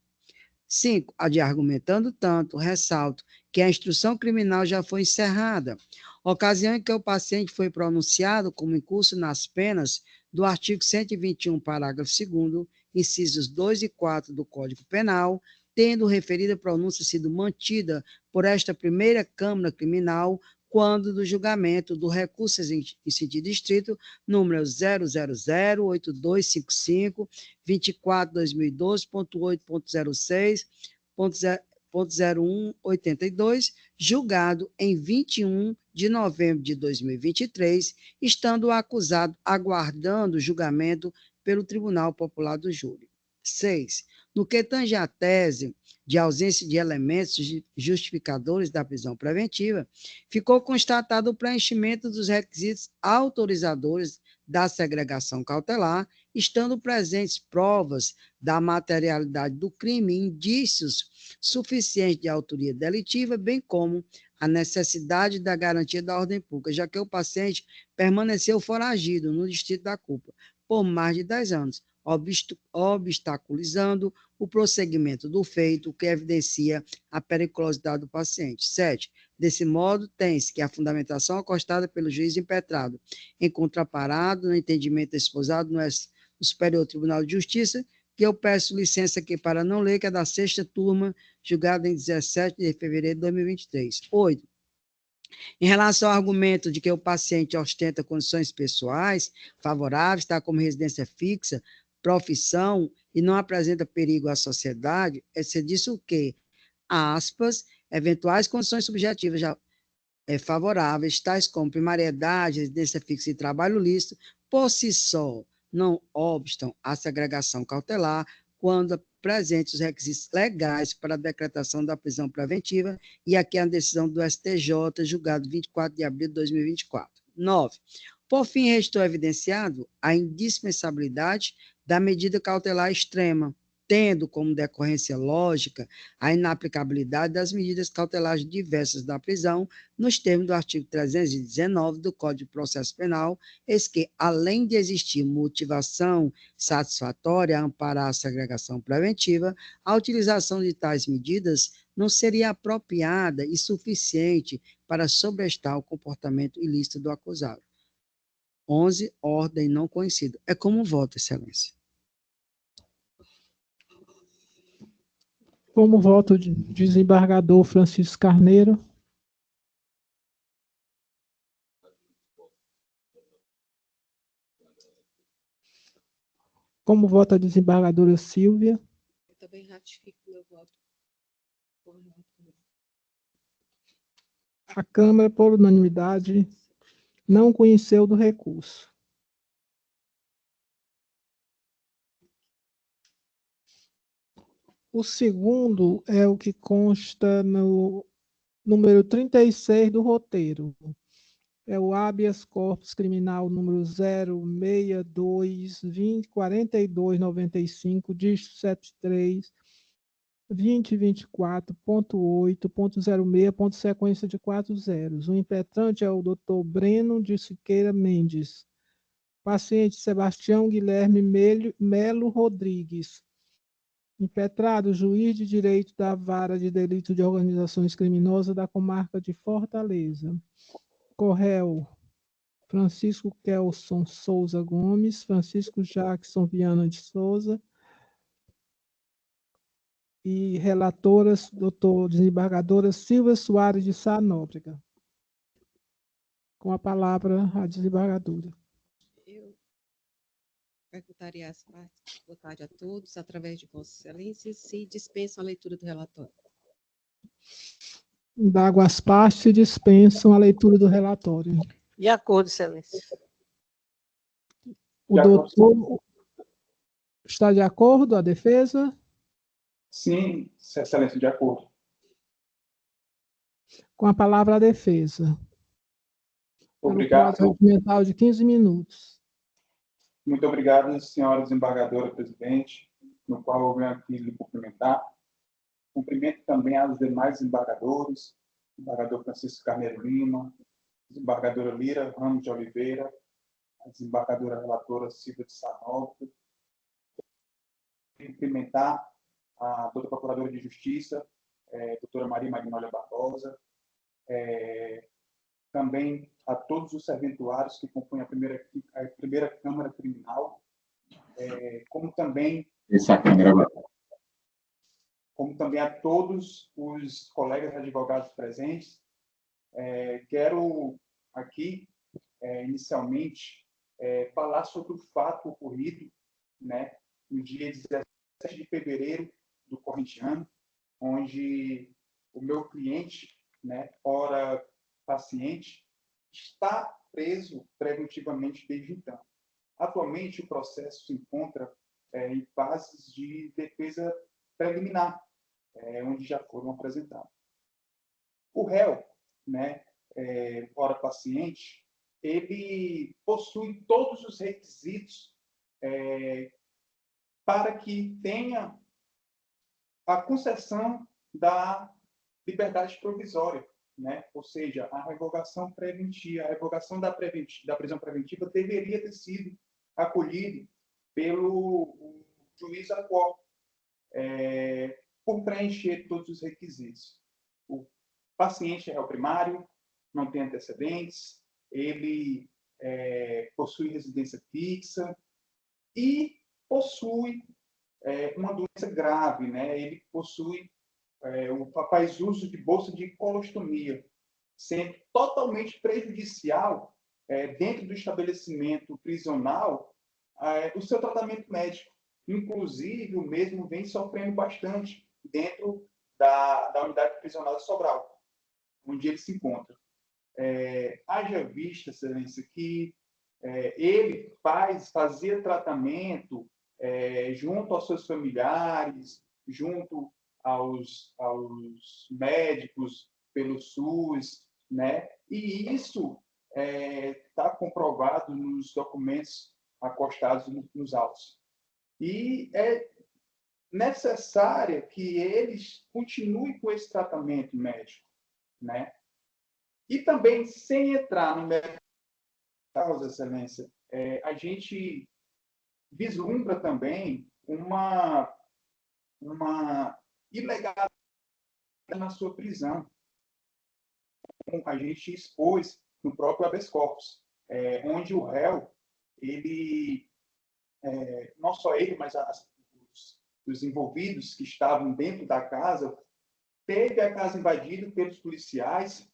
[SPEAKER 6] 5. Argumentando tanto, ressalto que a instrução criminal já foi encerrada, ocasião em que o paciente foi pronunciado como incurso nas penas do artigo 121, parágrafo 2º, incisos 2 e 4 do Código Penal, tendo referida pronúncia sido mantida por esta primeira Câmara Criminal quando do julgamento do recurso em sentido estrito, número 0008255.24.2012.8.06.0182, julgado em 21 de novembro de 2023, estando o acusado aguardando julgamento pelo Tribunal Popular do Júri. 6. No que tange à tese de ausência de elementos justificadores da prisão preventiva, ficou constatado o preenchimento dos requisitos autorizadores da segregação cautelar, estando presentes provas da materialidade do crime e indícios suficientes de autoria delitiva, bem como a necessidade da garantia da ordem pública, já que o paciente permaneceu foragido no distrito da culpa por mais de 10 anos, obstaculizando o prosseguimento do feito, o que evidencia a periculosidade do paciente. 7. Desse modo, tem-se que a fundamentação acostada pelo juiz impetrado, em contraparado no entendimento exposado no Superior Tribunal de Justiça, que eu peço licença aqui para não ler, que é da 6ª turma, julgada em 17 de fevereiro de 2023. 8. Em relação ao argumento de que o paciente ostenta condições pessoais favoráveis, está como residência fixa, profissão e não apresenta perigo à sociedade, se disse o quê? Aspas, eventuais condições subjetivas já favoráveis, tais como primariedade, residência fixa e trabalho lícito, por si só, não obstam à segregação cautelar quando presentes os requisitos legais para a decretação da prisão preventiva, e aqui a decisão do STJ, julgado 24 de abril de 2024. 9. Por fim, restou evidenciado a indispensabilidade da medida cautelar extrema, tendo como decorrência lógica a inaplicabilidade das medidas cautelares diversas da prisão, nos termos do artigo 319 do Código de Processo Penal, eis que, além de existir motivação satisfatória a amparar a segregação preventiva, a utilização de tais medidas não seria apropriada e suficiente para sobrestar o comportamento ilícito do acusado. 11. Ordem não conhecida. É como voto, Excelência.
[SPEAKER 1] Como voto de desembargador Francisco Carneiro. Como vota a desembargadora Silvia.
[SPEAKER 3] Eu também ratifico meu voto.
[SPEAKER 1] A Câmara, por unanimidade, não conheceu do recurso. O segundo é o que consta no número 36 do roteiro. É o habeas corpus criminal número 062-2042-95, dígito 73, 2024.8.06, sequência de 4 zeros. O impetrante é o Dr. Breno de Siqueira Mendes. Paciente Sebastião Guilherme Melo Rodrigues. Impetrado, juiz de direito da Vara de Delito de Organizações Criminosas da Comarca de Fortaleza. Corréu, Francisco Kelson Souza Gomes, Francisco Jackson Viana de Souza. E relatoras, desembargadora Silvia Soares de Sá Nóbrega. Com a palavra, a desembargadora.
[SPEAKER 3] Eu perguntaria às partes, boa tarde a todos, através de Vossa Excelência, se dispensam a leitura do relatório.
[SPEAKER 1] Indago as partes se dispensam a leitura do relatório.
[SPEAKER 7] De acordo, Excelência.
[SPEAKER 1] O doutor está de acordo, a defesa?
[SPEAKER 9] Sim, Excelência, de acordo.
[SPEAKER 1] Com a palavra, a defesa.
[SPEAKER 9] Obrigado.
[SPEAKER 1] Pelo regimental de 15 minutos.
[SPEAKER 9] Muito obrigado, senhora desembargadora presidente, no qual eu venho aqui lhe cumprimentar. Cumprimento também aos demais desembargadores, desembargador Francisco Carneiro Lima, desembargadora Lira Ramos de Oliveira, a desembargadora relatora Silvia de Sá Nóbrega. Cumprimentar a doutora Procuradora de Justiça, doutora Maria Magnólia Barbosa, também a todos os serventuários que compõem a primeira Câmara Criminal, como também a todos os colegas advogados presentes. Quero aqui, inicialmente, falar sobre o fato ocorrido, né, no dia 17 de fevereiro do corrente ano, onde o meu cliente, né, ora paciente, está preso preventivamente desde então. Atualmente, o processo se encontra em fases de defesa preliminar, onde já foram apresentados. O réu, né, ora paciente, ele possui todos os requisitos para que tenha a concessão da liberdade provisória, né? Ou seja, a revogação preventiva, a revogação da prisão preventiva deveria ter sido acolhida pelo juiz atual, por preencher todos os requisitos. O paciente é réu primário, não tem antecedentes, ele possui residência fixa e possui uma doença grave, né? Ele possui faz uso de bolsa de colostomia, sendo totalmente prejudicial dentro do estabelecimento prisional o seu tratamento médico. Inclusive, o mesmo vem sofrendo bastante dentro da unidade prisional de Sobral, onde ele se encontra. Haja vista, excelência, que ele fazia tratamento junto aos seus familiares, junto aos médicos pelo SUS, né? E isso está comprovado nos documentos acostados nos autos. E é necessário que eles continuem com esse tratamento médico, né? E também, sem entrar no mérito, excelência, a gente vislumbra também uma ilegalidade na sua prisão. A gente expôs no próprio habeas corpus, onde o réu, ele, não só ele, mas os envolvidos que estavam dentro da casa, teve a casa invadida pelos policiais,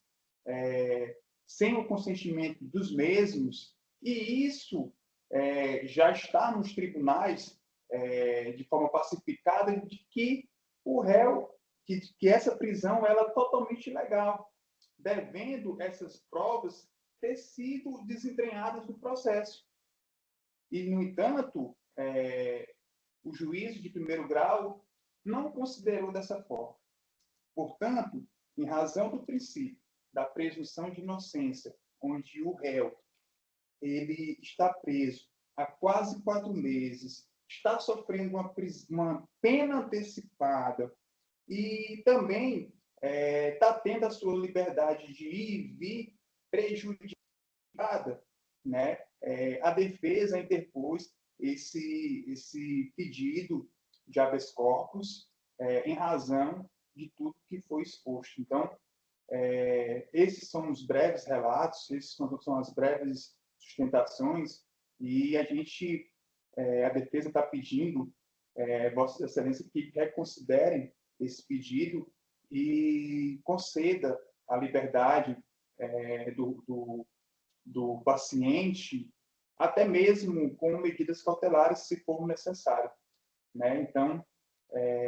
[SPEAKER 9] sem o consentimento dos mesmos, e isso já está nos tribunais de forma pacificada de que o réu, que essa prisão ela é totalmente ilegal, devendo essas provas ter sido desentranhadas no processo. E, no entanto, o juízo de primeiro grau não considerou dessa forma. Portanto, em razão do princípio da presunção de inocência, onde o réu ele está preso há quase 4 meses, está sofrendo uma pena antecipada e também está tendo a sua liberdade de ir e vir prejudicada, né? A defesa interpôs esse pedido de habeas corpus em razão de tudo que foi exposto. Então, esses são os breves relatos, esses são as breves sustentações, e a defesa está pedindo, Vossa Excelência, que reconsiderem esse pedido e conceda a liberdade do paciente, até mesmo com medidas cautelares, se for necessário, né? Então,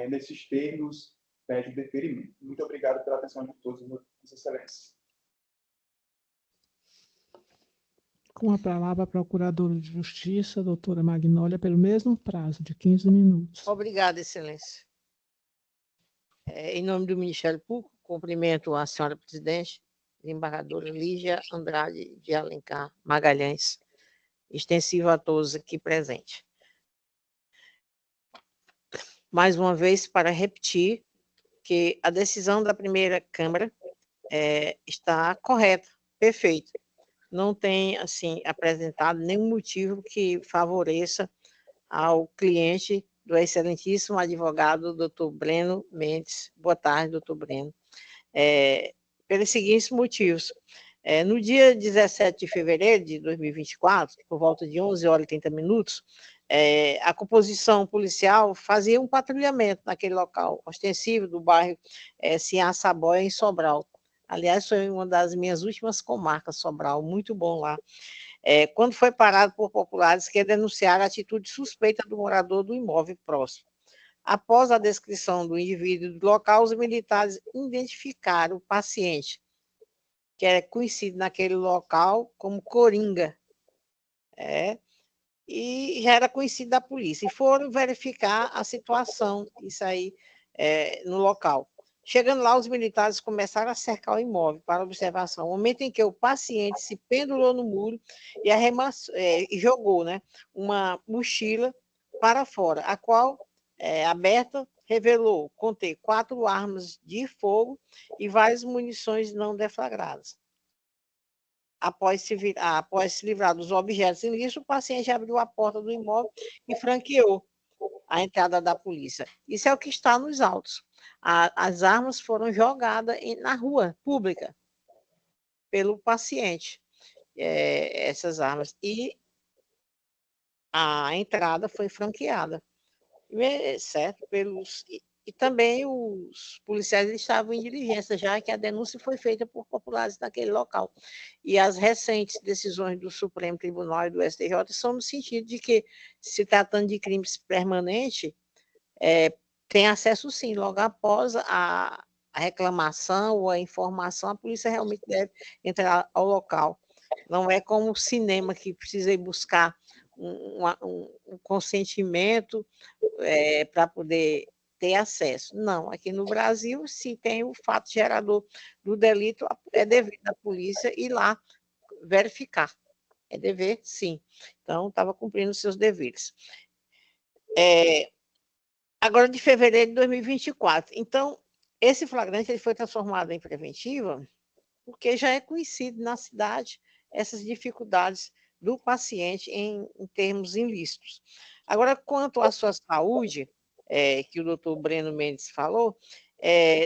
[SPEAKER 9] nesses termos, pede o deferimento. Muito obrigado pela atenção de todos, Vossa Excelência.
[SPEAKER 1] Com a palavra, a Procuradora de Justiça, doutora Magnólia, pelo mesmo prazo de 15 minutos.
[SPEAKER 7] Obrigada, Excelência. Em nome do Ministério Público, cumprimento a senhora presidente, desembargadora Lígia Andrade de Alencar Magalhães, extensivo a todos aqui presentes. Mais uma vez, para repetir que a decisão da primeira Câmara está correta, perfeita. Não tem, assim, apresentado nenhum motivo que favoreça ao cliente do excelentíssimo advogado, doutor Breno Mendes. Boa tarde, doutor Breno. Pelos seguintes motivos. No dia 17 de fevereiro de 2024, por volta de 11h30, a composição policial fazia um patrulhamento naquele local ostensivo do bairro Sinhá Saboia, em Sobral. Aliás, foi uma das minhas últimas comarcas, Sobral, muito bom lá. Quando foi parado por populares que denunciaram a atitude suspeita do morador do imóvel próximo. Após a descrição do indivíduo do local, os militares identificaram o paciente, que é conhecido naquele local como Coringa, e já era conhecido da polícia, e foram verificar a situação, isso aí, no local. Chegando lá, os militares começaram a cercar o imóvel para observação, no momento em que o paciente se pendurou no muro e jogou, né, uma mochila para fora, a qual, aberta, revelou conter 4 armas de fogo e várias munições não deflagradas. Após se livrar dos objetos ilícitos, o paciente abriu a porta do imóvel e franqueou a entrada da polícia. Isso é o que está nos autos. As armas foram jogadas na rua pública pelo paciente, essas armas, e a entrada foi franqueada, certo? E também os policiais estavam em diligência, já que a denúncia foi feita por populares daquele local. E as recentes decisões do Supremo Tribunal e do STJ são no sentido de que, se tratando de crimes permanentes, tem acesso sim, logo após a reclamação ou a informação, a polícia realmente deve entrar ao local. Não é como o cinema, que precisa ir buscar um consentimento para poder ter acesso. Não, aqui no Brasil, se tem o fato gerador do delito, é dever da polícia ir lá verificar. É dever, sim. Então, estava cumprindo os seus deveres. Agora, de fevereiro de 2024. Então, esse flagrante ele foi transformado em preventiva, porque já é conhecido na cidade essas dificuldades do paciente em termos ilícitos. Agora, quanto à sua saúde, que o doutor Breno Mendes falou,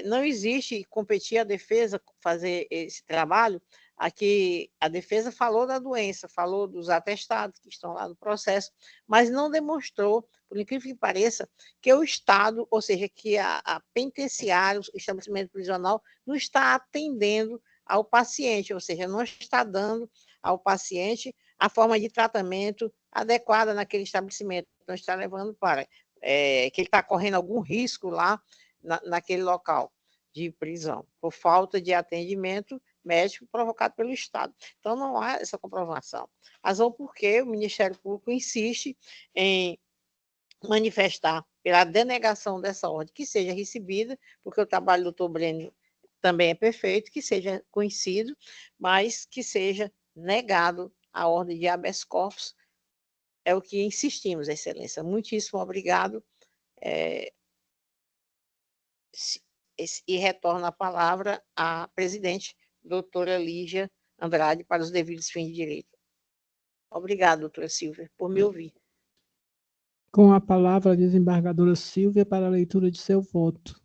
[SPEAKER 7] não existe competir a defesa fazer esse trabalho. Aqui a defesa falou da doença, falou dos atestados que estão lá no processo, mas não demonstrou, por incrível que pareça, que o Estado, ou seja, que a penitenciária, o estabelecimento prisional, não está atendendo ao paciente, ou seja, não está dando ao paciente a forma de tratamento adequada naquele estabelecimento, não está levando para que ele está correndo algum risco lá naquele local de prisão, por falta de atendimento médico provocado pelo Estado. Então, não há essa comprovação. Razão porque o Ministério Público insiste em manifestar pela denegação dessa ordem, que seja recebida, porque o trabalho do doutor Breno também é perfeito, que seja conhecido, mas que seja negado a ordem de habeas corpus. É o que insistimos, Excelência. Muitíssimo obrigado. E retorno a palavra à presidente, doutora Lígia Andrade, para os devidos fins de direito. Obrigada, doutora Silvia, por me ouvir.
[SPEAKER 1] Com a palavra, a desembargadora Silvia, para a leitura de seu voto.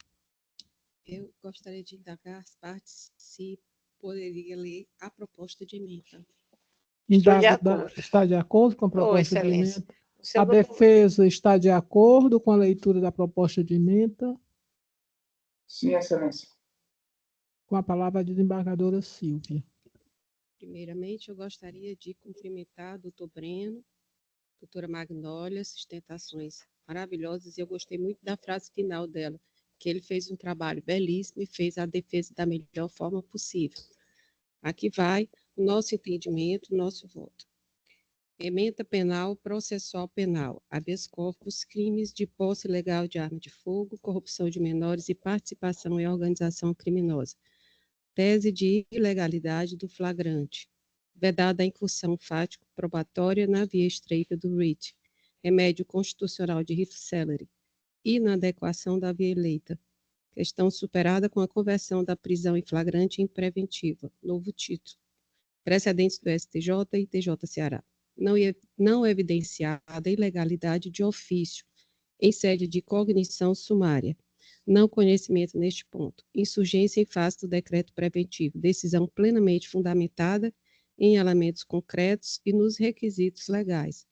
[SPEAKER 3] Eu gostaria de indagar as partes se poderia ler a proposta de emenda.
[SPEAKER 1] Está de acordo com a proposta de
[SPEAKER 7] Excelência.
[SPEAKER 1] emenda? A defesa está de acordo com a leitura da proposta de emenda?
[SPEAKER 9] Sim, Excelência.
[SPEAKER 1] Com a palavra, a desembargadora Silvia.
[SPEAKER 3] Primeiramente, eu gostaria de cumprimentar o doutor Breno, doutora Magnólia, sustentações maravilhosas, e eu gostei muito da frase final dela, que ele fez um trabalho belíssimo e fez a defesa da melhor forma possível. Aqui vai o nosso entendimento, o nosso voto. Emenda penal, processual penal, habeas corpus, crimes de posse ilegal de arma de fogo, corrupção de menores e participação em organização criminosa. Tese de ilegalidade do flagrante. Vedada a incursão fático-probatória na via estreita do RIT. Remédio constitucional de Rift Celery. Inadequação da via eleita. Questão superada com a conversão da prisão em flagrante em preventiva. Novo título. Precedentes do STJ e TJ Ceará. Não evidenciada ilegalidade de ofício em sede de cognição sumária. Não conhecimento neste ponto. Insurgência em face do decreto preventivo. Decisão plenamente fundamentada em elementos concretos e nos requisitos legais.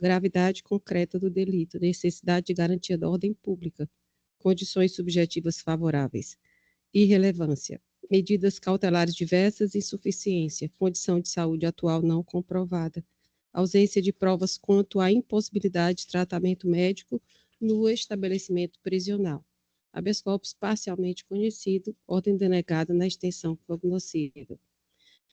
[SPEAKER 3] Gravidade concreta do delito. Necessidade de garantia da ordem pública. Condições subjetivas favoráveis. Irrelevância. Medidas cautelares diversas e insuficiência. Condição de saúde atual não comprovada. Ausência de provas quanto à impossibilidade de tratamento médico no estabelecimento prisional. Habeas corpus parcialmente conhecido, ordem denegada na extensão cognoscível.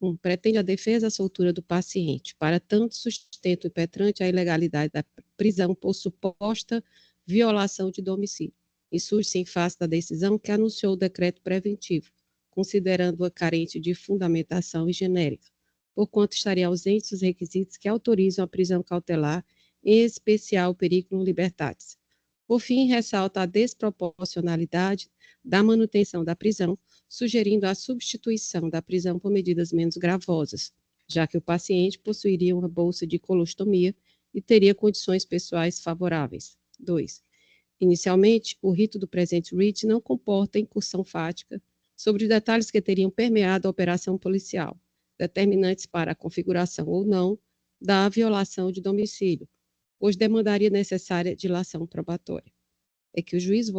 [SPEAKER 3] 1. Pretende a defesa a soltura do paciente, para tanto sustento impetrante a ilegalidade da prisão por suposta violação de domicílio. Insurge-se em face da decisão que anunciou o decreto preventivo, considerando-a carente de fundamentação e genérica, porquanto estariam ausentes os requisitos que autorizam a prisão cautelar, em especial o periculum libertatis. Por fim, ressalta a desproporcionalidade da manutenção da prisão, sugerindo a substituição da prisão por medidas menos gravosas, já que o paciente possuiria uma bolsa de colostomia e teria condições pessoais favoráveis. 2. Inicialmente, o rito do presente writ não comporta incursão fática sobre os detalhes que teriam permeado a operação policial, determinantes para a configuração ou não da violação de domicílio, pois demandaria necessária dilação probatória. É que o juízo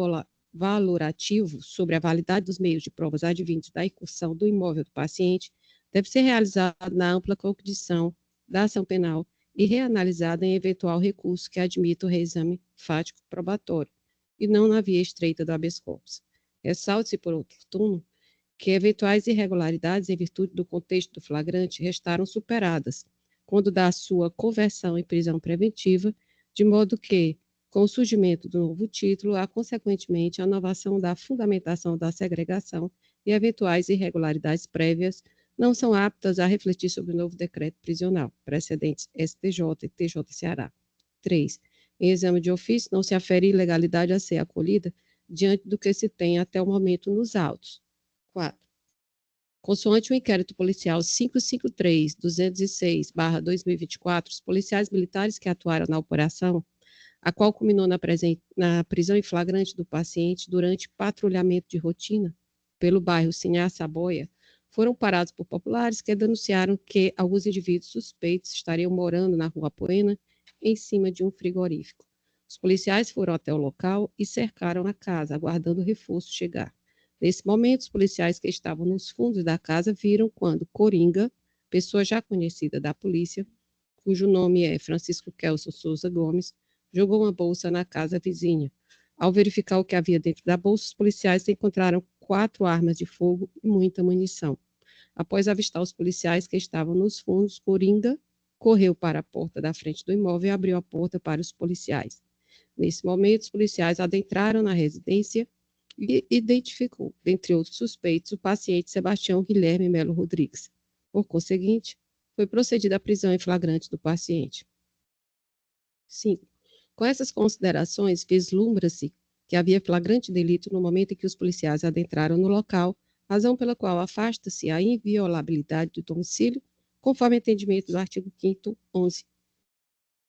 [SPEAKER 3] valorativo sobre a validade dos meios de provas advindos da incursão do imóvel do paciente deve ser realizado na ampla cognição da ação penal e reanalisado em eventual recurso que admita o reexame fático probatório, e não na via estreita do habeas corpus. Ressalte-se, por oportuno, que eventuais irregularidades em virtude do contexto do flagrante restaram superadas, quando da sua conversão em prisão preventiva, de modo que, com o surgimento do novo título, há, consequentemente, a inovação da fundamentação da segregação e eventuais irregularidades prévias não são aptas a refletir sobre o novo decreto prisional, precedentes STJ e TJ Ceará. 3. Em exame de ofício, não se afere ilegalidade a ser acolhida diante do que se tem até o momento nos autos. 4. Consoante o inquérito policial 553-206/2024, os policiais militares que atuaram na operação, a qual culminou na prisão em flagrante do paciente durante patrulhamento de rotina pelo bairro Sinhá-Saboia, foram parados por populares que denunciaram que alguns indivíduos suspeitos estariam morando na Rua Poena, em cima de um frigorífico. Os policiais foram até o local e cercaram a casa, aguardando o reforço chegar. Nesse momento, os policiais que estavam nos fundos da casa viram quando Coringa, pessoa já conhecida da polícia, cujo nome é Francisco Kelson Souza Gomes, jogou uma bolsa na casa vizinha. Ao verificar o que havia dentro da bolsa, os policiais encontraram 4 armas de fogo e muita munição. Após avistar os policiais que estavam nos fundos, Coringa correu para a porta da frente do imóvel e abriu a porta para os policiais. Nesse momento, os policiais adentraram na residência e identificou, dentre outros suspeitos, o paciente Sebastião Guilherme Melo Rodrigues. Por conseguinte, foi procedida à prisão em flagrante do paciente. 5. Com essas considerações, vislumbra-se que havia flagrante delito no momento em que os policiais adentraram no local, razão pela qual afasta-se a inviolabilidade do domicílio, conforme entendimento do artigo 5º, 11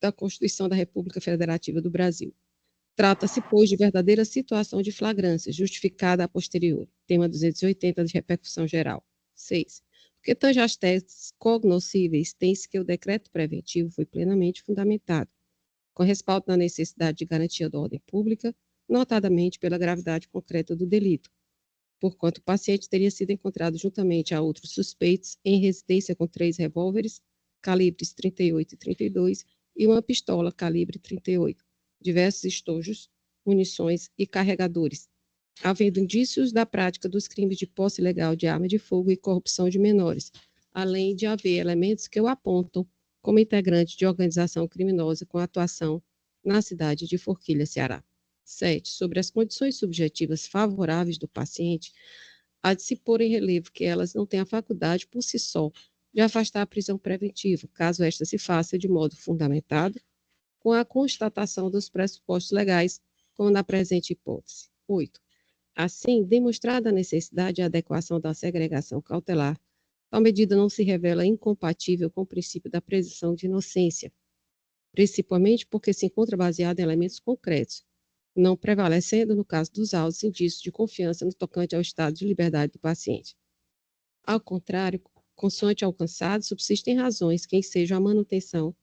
[SPEAKER 3] da Constituição da República Federativa do Brasil. Trata-se, pois, de verdadeira situação de flagrância, justificada a posteriori. Tema 280 de repercussão geral. 6. Porque tange às teses cognoscíveis, tem-se que o decreto preventivo foi plenamente fundamentado, com respaldo na necessidade de garantia da ordem pública, notadamente pela gravidade concreta do delito, porquanto o paciente teria sido encontrado juntamente a outros suspeitos em residência com 3 revólveres, calibres 38 e 32, e uma pistola calibre 38, diversos estojos, munições e carregadores, havendo indícios da prática dos crimes de posse ilegal de arma de fogo e corrupção de menores, além de haver elementos que o apontam como integrante de organização criminosa com atuação na cidade de Forquilha, Ceará. 7. Sobre as condições subjetivas favoráveis do paciente, há de se pôr em relevo que elas não têm a faculdade, por si só, de afastar a prisão preventiva, caso esta se faça de modo fundamentado, com a constatação dos pressupostos legais, como na presente hipótese. 8. Assim, demonstrada a necessidade e adequação da segregação cautelar, tal medida não se revela incompatível com o princípio da presunção de inocência, principalmente porque se encontra baseada em elementos concretos, não prevalecendo, no caso dos autos, indícios de confiança no tocante ao estado de liberdade do paciente. Ao contrário, consoante alcançado, subsistem razões que ensejam a manutenção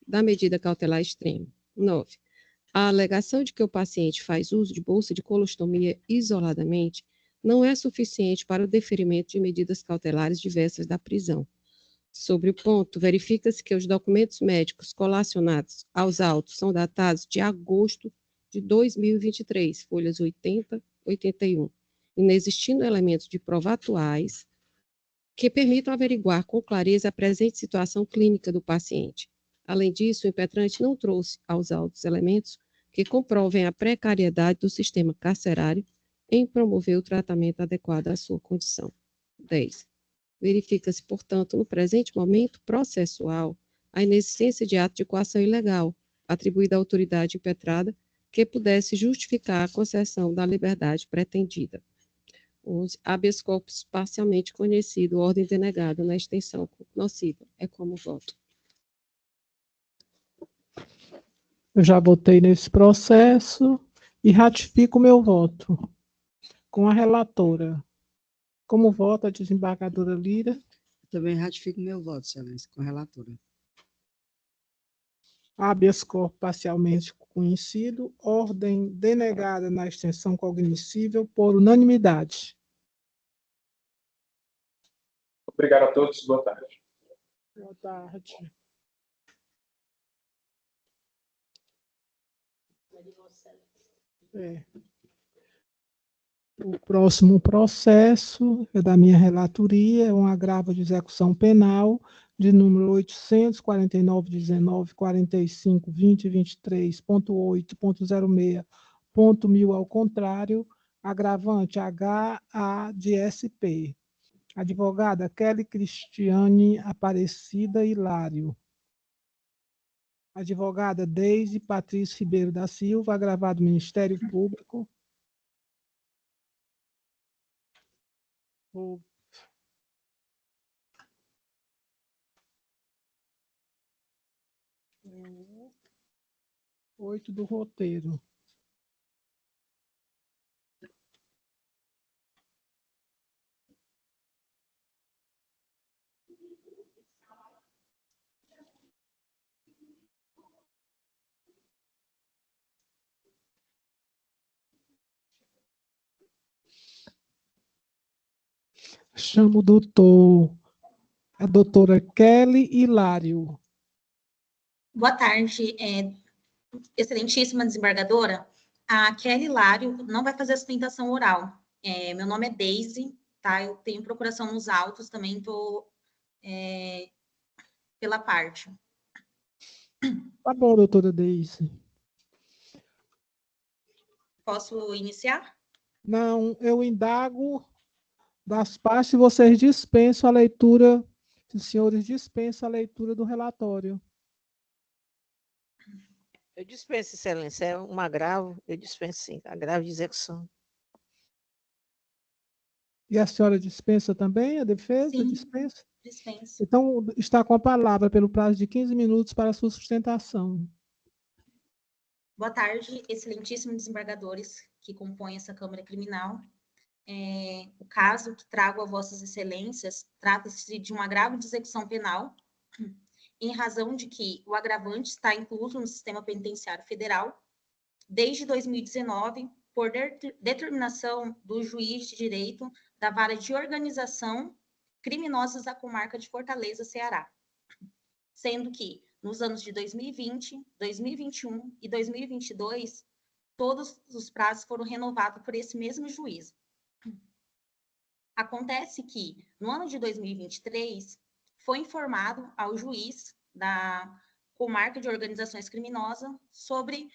[SPEAKER 3] da medida cautelar extrema. 9. A alegação de que o paciente faz uso de bolsa de colostomia isoladamente não é suficiente para o deferimento de medidas cautelares diversas da prisão. Sobre o ponto, verifica-se que os documentos médicos colacionados aos autos são datados de agosto de 2023, folhas 80 e 81, inexistindo elementos de prova atuais que permitam averiguar com clareza a presente situação clínica do paciente. Além disso, o impetrante não trouxe aos autos elementos que comprovem a precariedade do sistema carcerário em promover o tratamento adequado à sua condição. 10. Verifica-se, portanto, no presente momento processual, a inexistência de ato de coação ilegal, atribuída à autoridade impetrada, que pudesse justificar a concessão da liberdade pretendida. 11. Habeas corpus parcialmente conhecido, ordem denegada na extensão nociva. É como voto.
[SPEAKER 1] Eu já votei nesse processo e ratifico o meu voto com a relatora. Como vota a desembargadora Lira?
[SPEAKER 6] Também ratifico meu voto, excelência, com a relatora.
[SPEAKER 1] Habeas corpus parcialmente conhecido, ordem denegada na extensão cognoscível por unanimidade.
[SPEAKER 9] Obrigado a todos. Boa tarde.
[SPEAKER 1] Boa tarde. O próximo processo é da minha relatoria, é um agravo de execução penal de número 849.19.20.23.8.06.1000 ao contrário, agravante HA de SP. Advogada Kelly Cristiane Aparecida Hilário. Advogada Deise Patrícia Ribeiro da Silva, agravado Ministério Público. O 8 do roteiro. Chamo o doutor, a doutora Kelly Hilário.
[SPEAKER 10] Boa tarde, excelentíssima desembargadora. A Kelly Hilário não vai fazer a sustentação oral. Meu nome é Deise, tá? Eu tenho procuração nos autos, também estou pela parte.
[SPEAKER 1] Tá bom, doutora Deise.
[SPEAKER 10] Posso iniciar?
[SPEAKER 1] Não, eu indago das partes e vocês dispensam a leitura, os senhores dispensam a leitura do relatório.
[SPEAKER 7] Eu dispenso, excelência, é um agravo, eu dispenso sim, agravo de execução.
[SPEAKER 1] E a senhora dispensa também, a defesa?
[SPEAKER 10] Sim,
[SPEAKER 1] dispensa?
[SPEAKER 10] dispenso.
[SPEAKER 1] Então, está com a palavra pelo prazo de 15 minutos para a sua sustentação.
[SPEAKER 10] Boa tarde, excelentíssimos desembargadores que compõem essa Câmara Criminal. O caso que trago a vossas excelências trata-se de um agravo de execução penal, em razão de que o agravante está incluso no sistema penitenciário federal desde 2019, por determinação do juiz de direito da Vara de Organização Criminosas da Comarca de Fortaleza, Ceará. Sendo que, nos anos de 2020, 2021 e 2022, todos os prazos foram renovados por esse mesmo juiz. Acontece que, no ano de 2023, foi informado ao juiz da Comarca de Organizações Criminosas sobre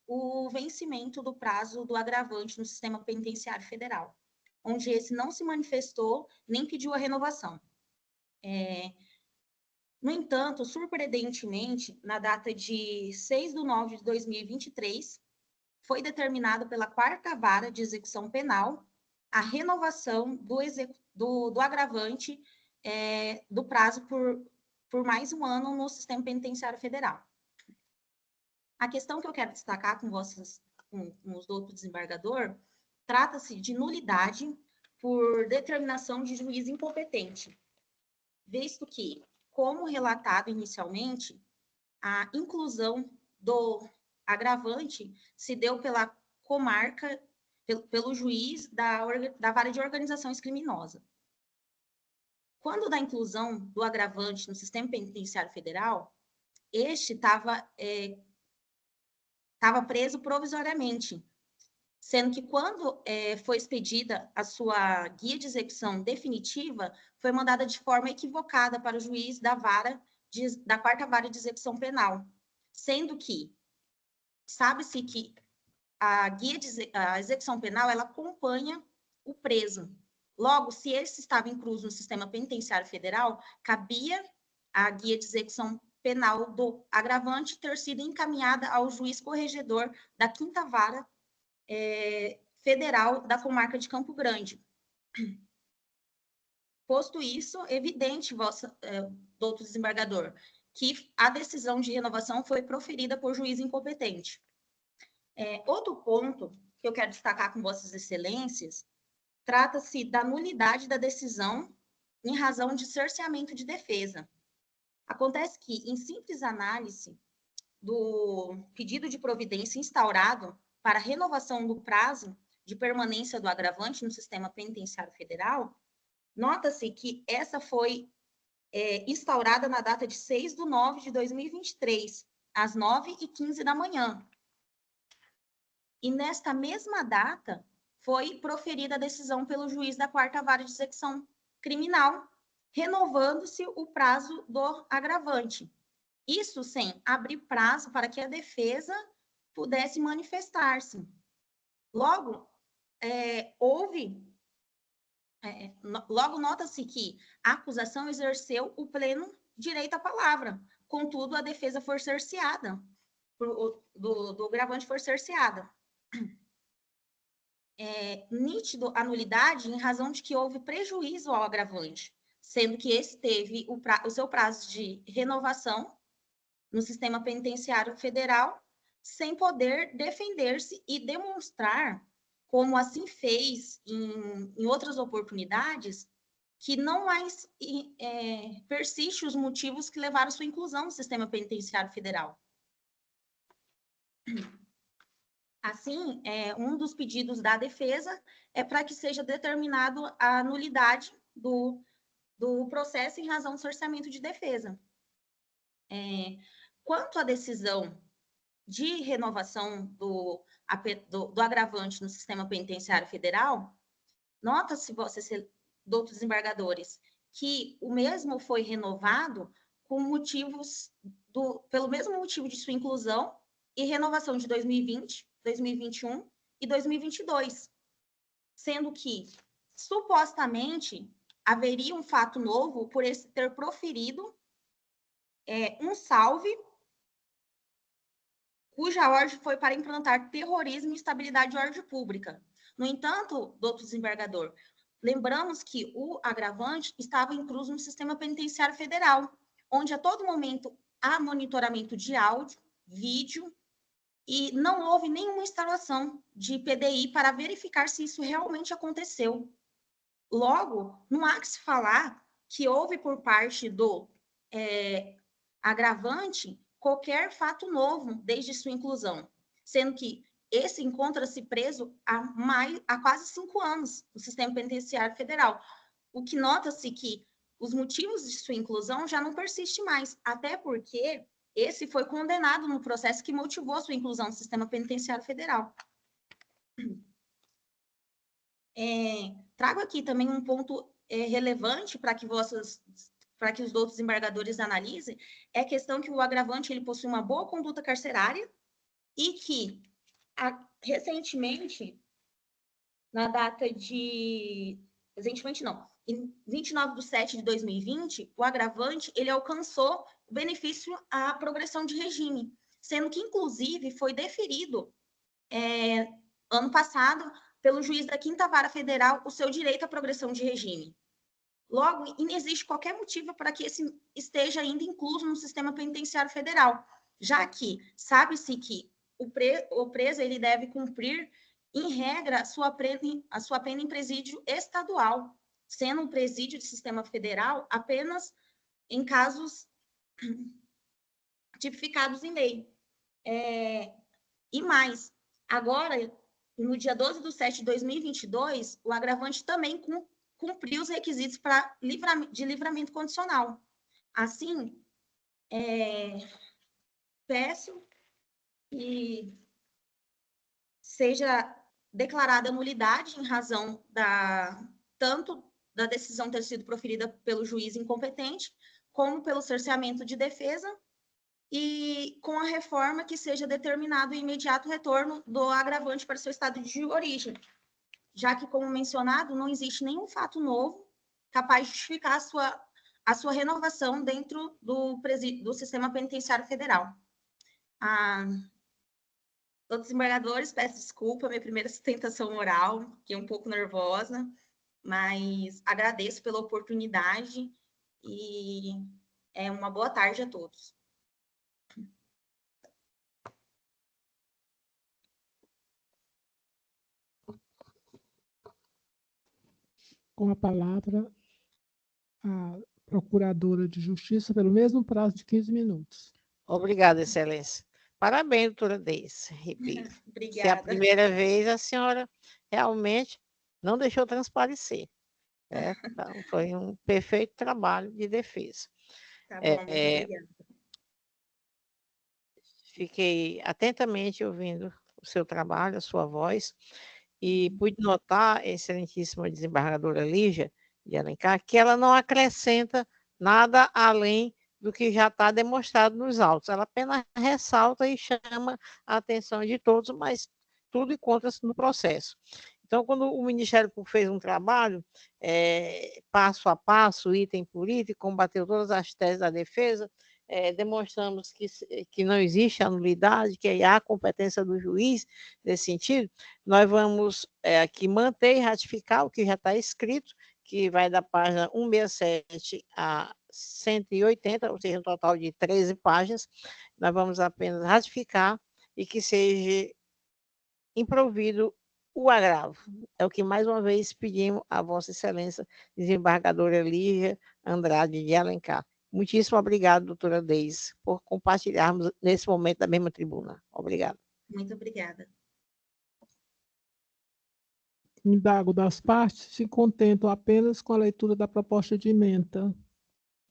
[SPEAKER 10] o vencimento do prazo do agravante no sistema penitenciário federal, onde esse não se manifestou nem pediu a renovação. No entanto, surpreendentemente, na data de 6/9 de 2023, foi determinado pela 4ª Vara de Execução Penal a renovação do agravante do prazo por mais um ano no sistema penitenciário federal. A questão que eu quero destacar com os doutor desembargador, trata-se de nulidade por determinação de juiz incompetente, visto que, como relatado inicialmente, a inclusão do agravante se deu pela comarca, pelo juiz da Vara de Organizações Criminosas. Quando da inclusão do agravante no sistema penitenciário federal, este estava preso provisoriamente, sendo que quando foi expedida a sua guia de execução definitiva, foi mandada de forma equivocada para o juiz da 4ª Vara de Execução Penal, sendo que sabe-se que a execução penal, ela acompanha o preso. Logo, se ele estava incluso no sistema penitenciário federal, cabia a guia de execução penal do agravante ter sido encaminhada ao juiz corregedor da 5ª Vara Federal da Comarca de Campo Grande. Posto isso, evidente, doutor desembargador, que a decisão de renovação foi proferida por juiz incompetente. Outro ponto que eu quero destacar com vossas excelências, trata-se da nulidade da decisão em razão de cerceamento de defesa. Acontece que, em simples análise do pedido de providência instaurado para renovação do prazo de permanência do agravante no sistema penitenciário federal, nota-se que essa foi instaurada na data de 6/9/2023, às 9h15 da manhã. E nesta mesma data, foi proferida a decisão pelo juiz da 4ª Vara de Execução Criminal, renovando-se o prazo do agravante. Isso sem abrir prazo para que a defesa pudesse manifestar-se. Logo, logo nota-se que a acusação exerceu o pleno direito à palavra, contudo, a defesa foi cerceada, do agravante foi cerceada. Nítido a nulidade em razão de que houve prejuízo ao agravante, sendo que esse teve o seu prazo de renovação no sistema penitenciário federal, sem poder defender-se e demonstrar, como assim fez em outras oportunidades, que não mais persiste os motivos que levaram à sua inclusão no sistema penitenciário federal. Assim, um dos pedidos da defesa é para que seja determinado a nulidade do processo em razão do cerceamento de defesa. Quanto à decisão de renovação do agravante no sistema penitenciário federal, nota-se, doutor desembargadores, que o mesmo foi renovado com motivos pelo mesmo motivo de sua inclusão e renovação de 2020, 2021 e 2022, sendo que, supostamente, haveria um fato novo por esse ter proferido um salve, cuja ordem foi para implantar terrorismo e instabilidade de ordem pública. No entanto, doutor desembargador, lembramos que o agravante estava incluso no sistema penitenciário federal, onde a todo momento há monitoramento de áudio, vídeo, e não houve nenhuma instalação de PDI para verificar se isso realmente aconteceu. Logo, não há que se falar que houve por parte do agravante qualquer fato novo desde sua inclusão, sendo que esse encontra-se preso há quase 5 anos no sistema penitenciário federal, o que nota-se que os motivos de sua inclusão já não persistem mais, até porque esse foi condenado no processo que motivou a sua inclusão no sistema penitenciário federal. Trago aqui também um ponto relevante para que os outros desembargadores analisem, é a questão que o agravante ele possui uma boa conduta carcerária e que, recentemente, na data de... Recentemente, não. Em 29/7/2020, o agravante ele alcançou o benefício à progressão de regime, sendo que, inclusive, foi deferido ano passado pelo juiz da 5ª Vara Federal o seu direito à progressão de regime. Logo, não existe qualquer motivo para que esse esteja ainda incluso no sistema penitenciário federal, já que sabe-se que o preso ele deve cumprir, em regra, a sua pena em presídio estadual, sendo um presídio de sistema federal apenas em casos tipificados em lei. E mais, agora, no dia 12/7/2022, o agravante também cumpriu os requisitos de livramento condicional. Assim, peço que seja declarada nulidade em razão tanto da decisão ter sido proferida pelo juiz incompetente, como pelo cerceamento de defesa, e com a reforma que seja determinado o imediato retorno do agravante para seu estado de origem, já que, como mencionado, não existe nenhum fato novo capaz de justificar a sua renovação dentro do Sistema Penitenciário Federal. Todos os desembargadores, peço desculpa, minha primeira sustentação oral, fiquei um pouco nervosa, mas agradeço pela oportunidade e uma boa tarde a todos.
[SPEAKER 1] Com a palavra, a Procuradora de Justiça, pelo mesmo prazo de 15 minutos.
[SPEAKER 7] Obrigada, Excelência. Parabéns, doutora Deise Ribeiro.
[SPEAKER 10] Obrigada.
[SPEAKER 7] Se é a primeira vez, a senhora realmente não deixou transparecer. Então, foi um perfeito trabalho de defesa.
[SPEAKER 10] Tá bom, muito obrigada.
[SPEAKER 7] Fiquei atentamente ouvindo o seu trabalho, a sua voz, e pude notar, excelentíssima desembargadora Lígia de Alencar, que ela não acrescenta nada além do que já está demonstrado nos autos. Ela apenas ressalta e chama a atenção de todos, mas tudo encontra-se no processo. Então, quando o Ministério Público fez um trabalho, passo a passo, item por item, combateu todas as teses da defesa, demonstramos que não existe anulidade, que há competência do juiz nesse sentido, nós vamos aqui manter e ratificar o que já está escrito, que vai da página 167 a 180, ou seja, um total de 13 páginas. Nós vamos apenas ratificar e que seja improvido o agravo. É o que mais uma vez pedimos a Vossa Excelência, desembargadora Lígia Andrade de Alencar. Muitíssimo obrigado, doutora Deise, por compartilharmos nesse momento da mesma tribuna. Obrigada.
[SPEAKER 10] Muito obrigada.
[SPEAKER 1] Indago das partes se contentam apenas com a leitura da proposta de ementa.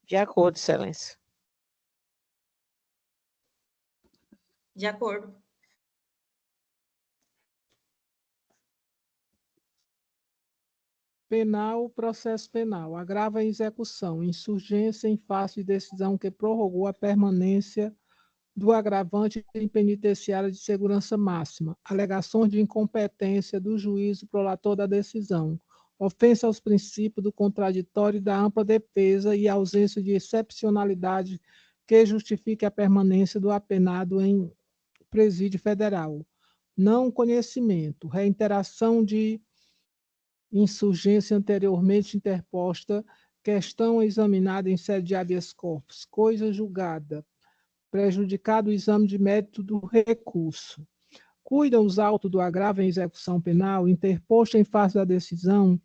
[SPEAKER 7] De acordo, Excelência.
[SPEAKER 10] De acordo.
[SPEAKER 1] Penal, processo penal. Agrava a execução. Insurgência em face de decisão que prorrogou a permanência do agravante em penitenciária de segurança máxima. Alegações de incompetência do juízo prolator da decisão. Ofensa aos princípios do contraditório e da ampla defesa e ausência de excepcionalidade que justifique a permanência do apenado em presídio federal. Não conhecimento. Reiteração de insurgência anteriormente interposta, questão examinada em sede de habeas corpus, coisa julgada, prejudicado o exame de mérito do recurso. Cuidam os autos do agravo em execução penal, interposto em face da decisão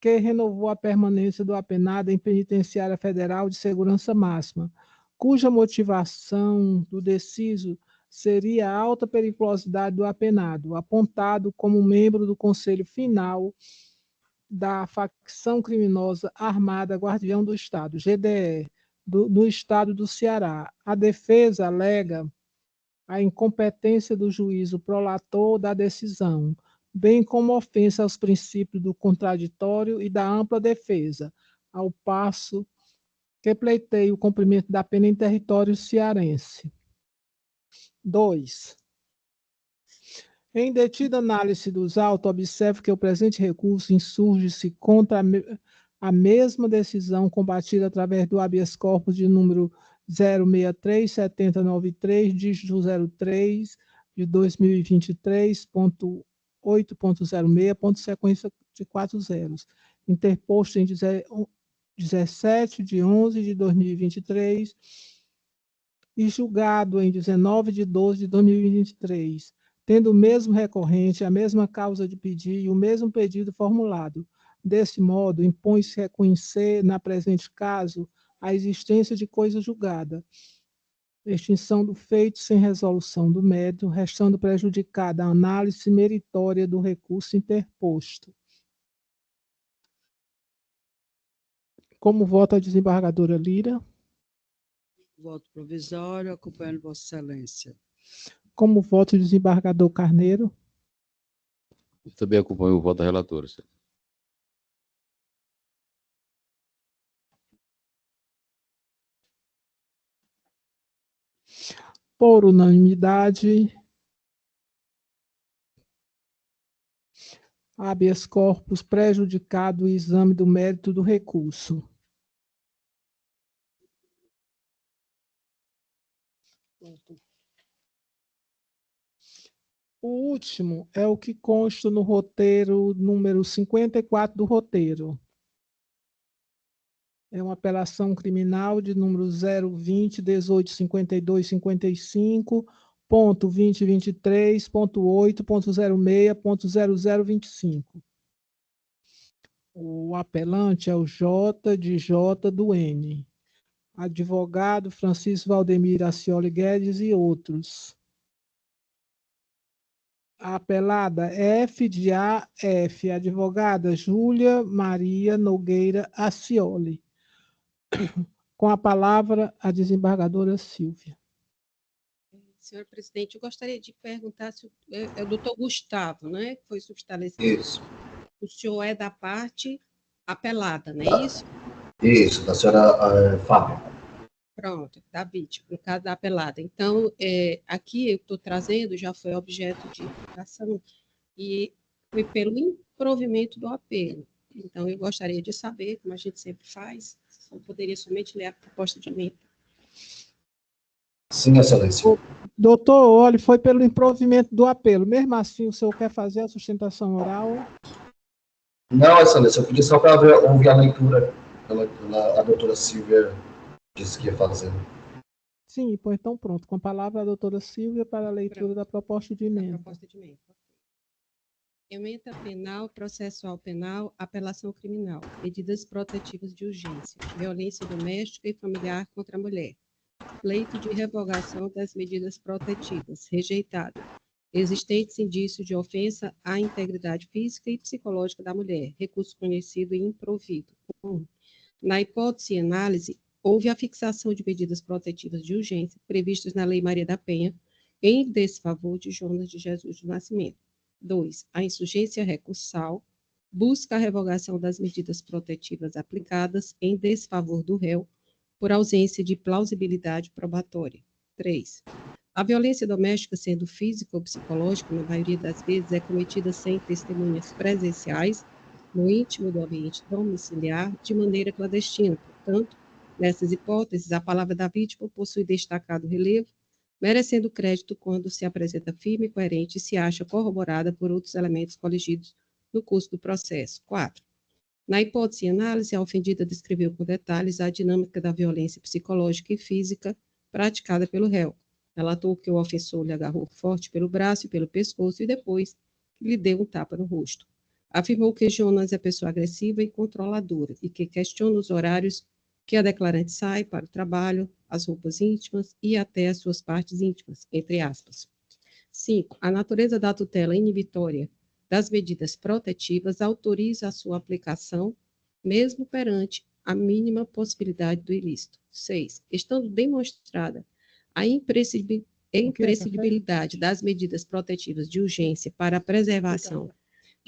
[SPEAKER 1] que renovou a permanência do apenado em penitenciária federal de segurança máxima, cuja motivação do deciso seria a alta periculosidade do apenado, apontado como membro do Conselho Final da facção criminosa armada Guardião do Estado, GDE, no estado do Ceará. A defesa alega a incompetência do juízo prolator da decisão, bem como ofensa aos princípios do contraditório e da ampla defesa, ao passo que pleiteia o cumprimento da pena em território cearense. 2. Em detida análise dos autos, observe que o presente recurso insurge-se contra a mesma decisão combatida através do habeas corpus de número 063-7093, dígito 03, de 2023.8.06, ponto sequência de 4 zeros, interposto em 17 de 11 de 2023 e julgado em 19 de 12 de 2023, tendo o mesmo recorrente, a mesma causa de pedir e o mesmo pedido formulado. Desse modo, impõe-se reconhecer, na presente caso, a existência de coisa julgada, extinção do feito sem resolução do mérito, restando prejudicada a análise meritória do recurso interposto. Como vota a desembargadora Lira?
[SPEAKER 6] Voto provisório, acompanhando Vossa Excelência.
[SPEAKER 1] Como vota o desembargador Carneiro?
[SPEAKER 4] Eu também acompanho o voto da relatora, senhor.
[SPEAKER 1] Por unanimidade, habeas corpus prejudicado o exame do mérito do recurso. O último é o que consta no roteiro número 54 do roteiro. É uma apelação criminal de número 020-1852-55.2023.8.06.0025. O apelante é o J de J do N. Advogado Francisco Valdemir Acioli Guedes e outros. A apelada F de AF, advogada Júlia Maria Nogueira Acioli. Com a palavra, a desembargadora Silvia.
[SPEAKER 3] Senhor presidente, eu gostaria de perguntar se é o doutor Gustavo, né, que foi substalecido.
[SPEAKER 11] Isso.
[SPEAKER 3] O senhor é da parte apelada, não é isso?
[SPEAKER 11] Isso, da senhora Fábio.
[SPEAKER 3] Pronto, da vítima, no caso da apelada. Então, aqui eu estou trazendo, já foi objeto de imputação, e foi pelo improvimento do apelo. Então, eu gostaria de saber, como a gente sempre faz, se eu poderia somente ler a proposta de emenda.
[SPEAKER 11] Sim, excelência.
[SPEAKER 1] Doutor, olha, foi pelo improvimento do apelo. Mesmo assim, o senhor quer fazer a sustentação oral?
[SPEAKER 11] Não, excelência, eu pedi só para ouvir a leitura. A doutora Silvia disse que ia fazer.
[SPEAKER 1] Sim, pois então pronto. Com a palavra a doutora Silvia para a leitura da proposta de emenda.
[SPEAKER 3] Proposta de emenda. Emenda penal, processual penal, apelação criminal, medidas protetivas de urgência, violência doméstica e familiar contra a mulher, pleito de revogação das medidas protetivas, rejeitado, existentes indícios de ofensa à integridade física e psicológica da mulher, recurso conhecido e improvido. 1. Na hipótese e análise, houve a fixação de medidas protetivas de urgência previstas na Lei Maria da Penha em desfavor de Jonas de Jesus do Nascimento. 2. A insurgência recursal busca a revogação das medidas protetivas aplicadas em desfavor do réu por ausência de plausibilidade probatória. 3. A violência doméstica, sendo física ou psicológica, na maioria das vezes é cometida sem testemunhas presenciais, no íntimo do ambiente domiciliar, de maneira clandestina. Portanto, nessas hipóteses, a palavra da vítima possui destacado relevo, merecendo crédito quando se apresenta firme e coerente e se acha corroborada por outros elementos coligidos no curso do processo. 4. Na hipótese e análise, a ofendida descreveu com detalhes a dinâmica da violência psicológica e física praticada pelo réu. Relatou que o ofensor lhe agarrou forte pelo braço e pelo pescoço e depois lhe deu um tapa no rosto. Afirmou que Jonas é pessoa agressiva e controladora e que questiona os horários que a declarante sai para o trabalho, as roupas íntimas e até as suas partes íntimas, entre aspas. 5. A natureza da tutela inibitória das medidas protetivas autoriza a sua aplicação, mesmo perante a mínima possibilidade do ilícito. 6. Estando demonstrada a imprescindibilidade das medidas protetivas de urgência para a preservação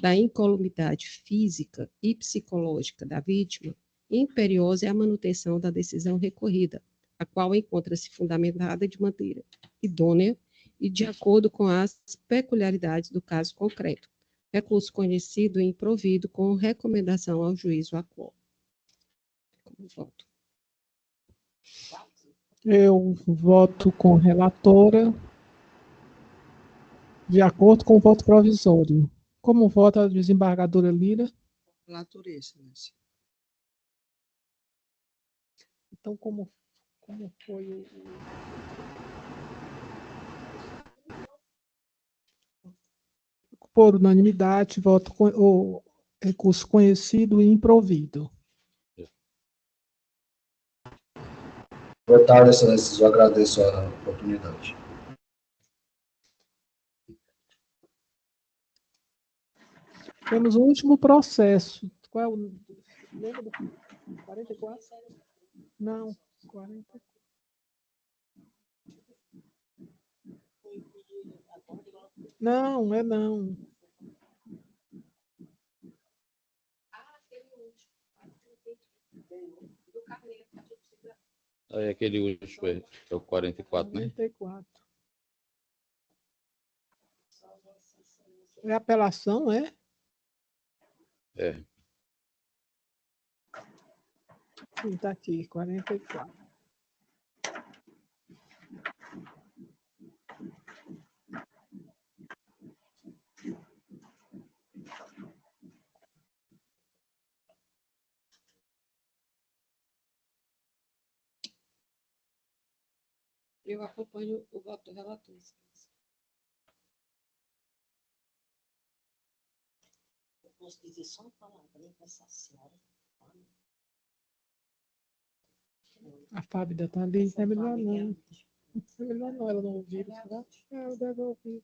[SPEAKER 3] da incolumidade física e psicológica da vítima, imperiosa é a manutenção da decisão recorrida, a qual encontra-se fundamentada de maneira idônea e de acordo com as peculiaridades do caso concreto. Recurso conhecido e improvido com recomendação ao juízo a qual. Como voto?
[SPEAKER 1] Eu voto com relatora, de acordo com o voto provisório. Como vota a desembargadora Lira?
[SPEAKER 6] Relator, excelência.
[SPEAKER 1] Então, como foi o... Por unanimidade, voto com o recurso conhecido e improvido.
[SPEAKER 11] Boa tarde, excelência. Eu agradeço a oportunidade.
[SPEAKER 1] Temos o último processo. Qual é o... Lembra do 44? Não, 44. Não, é não.
[SPEAKER 4] Aí aquele último é o 44, né?
[SPEAKER 1] 44. É apelação, é?
[SPEAKER 4] É.
[SPEAKER 1] Sim, está aqui, 44.
[SPEAKER 3] Eu acompanho o voto do relator.
[SPEAKER 7] Eu posso dizer só uma palavrinha para essa senhora.
[SPEAKER 1] A Fábio está ali. É melhor não. É melhor não, ela não ouvir. Será? Ela deve ouvir.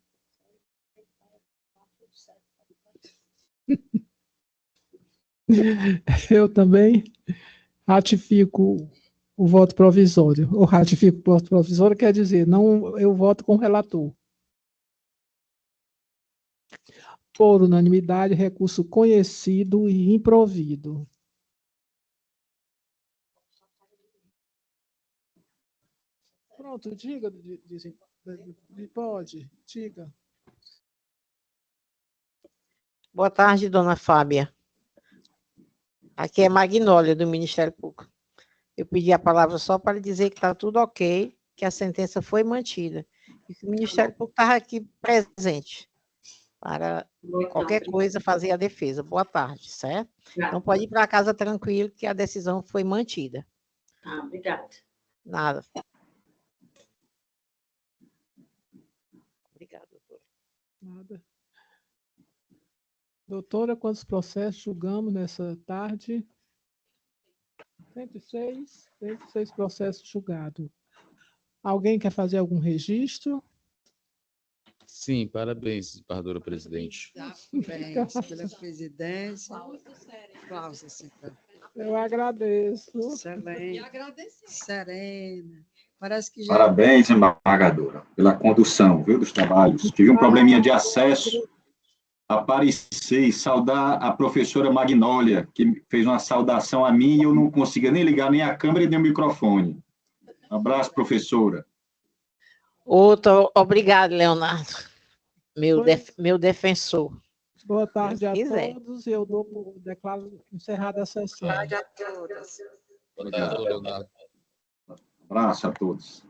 [SPEAKER 1] Eu também ratifico o voto provisório. Ou ratifico o voto provisório quer dizer, não, eu voto com o relator. Por unanimidade, recurso conhecido e improvido. Pronto, diga, pode, diga.
[SPEAKER 7] Boa tarde, dona Fábia. Aqui é Magnólia, do Ministério Público. Eu pedi a palavra só para dizer que está tudo ok, que a sentença foi mantida, e que o Ministério Público estava aqui presente para qualquer coisa fazer a defesa. Boa tarde, certo? Então pode ir para casa tranquilo, que a decisão foi mantida.
[SPEAKER 5] Ah, obrigada.
[SPEAKER 7] Nada. Obrigada, doutora.
[SPEAKER 1] Nada. Doutora, quantos processos julgamos nessa tarde? 106 processos julgados. Alguém quer fazer algum registro?
[SPEAKER 4] Sim, parabéns, desembargadora presidente.
[SPEAKER 6] Parabéns pela presidência. Cláudia,
[SPEAKER 1] Eu agradeço.
[SPEAKER 6] excelente. Serena. Parece que já...
[SPEAKER 12] Parabéns, embargadora, pela condução, viu, dos trabalhos. Tive um probleminha de acesso. Aparecer e saudar a professora Magnólia, que fez uma saudação a mim e eu não conseguia nem ligar nem a câmera e nem o microfone. Um abraço, professora.
[SPEAKER 7] Outro, obrigado, Leonardo, meu defensor.
[SPEAKER 1] Boa tarde
[SPEAKER 7] Deus
[SPEAKER 1] a
[SPEAKER 7] quiser.
[SPEAKER 1] todos. Eu declaro encerrada a sessão.
[SPEAKER 6] Boa tarde a todos.
[SPEAKER 4] Boa tarde, doutor Leonardo.
[SPEAKER 12] Abraço a todos.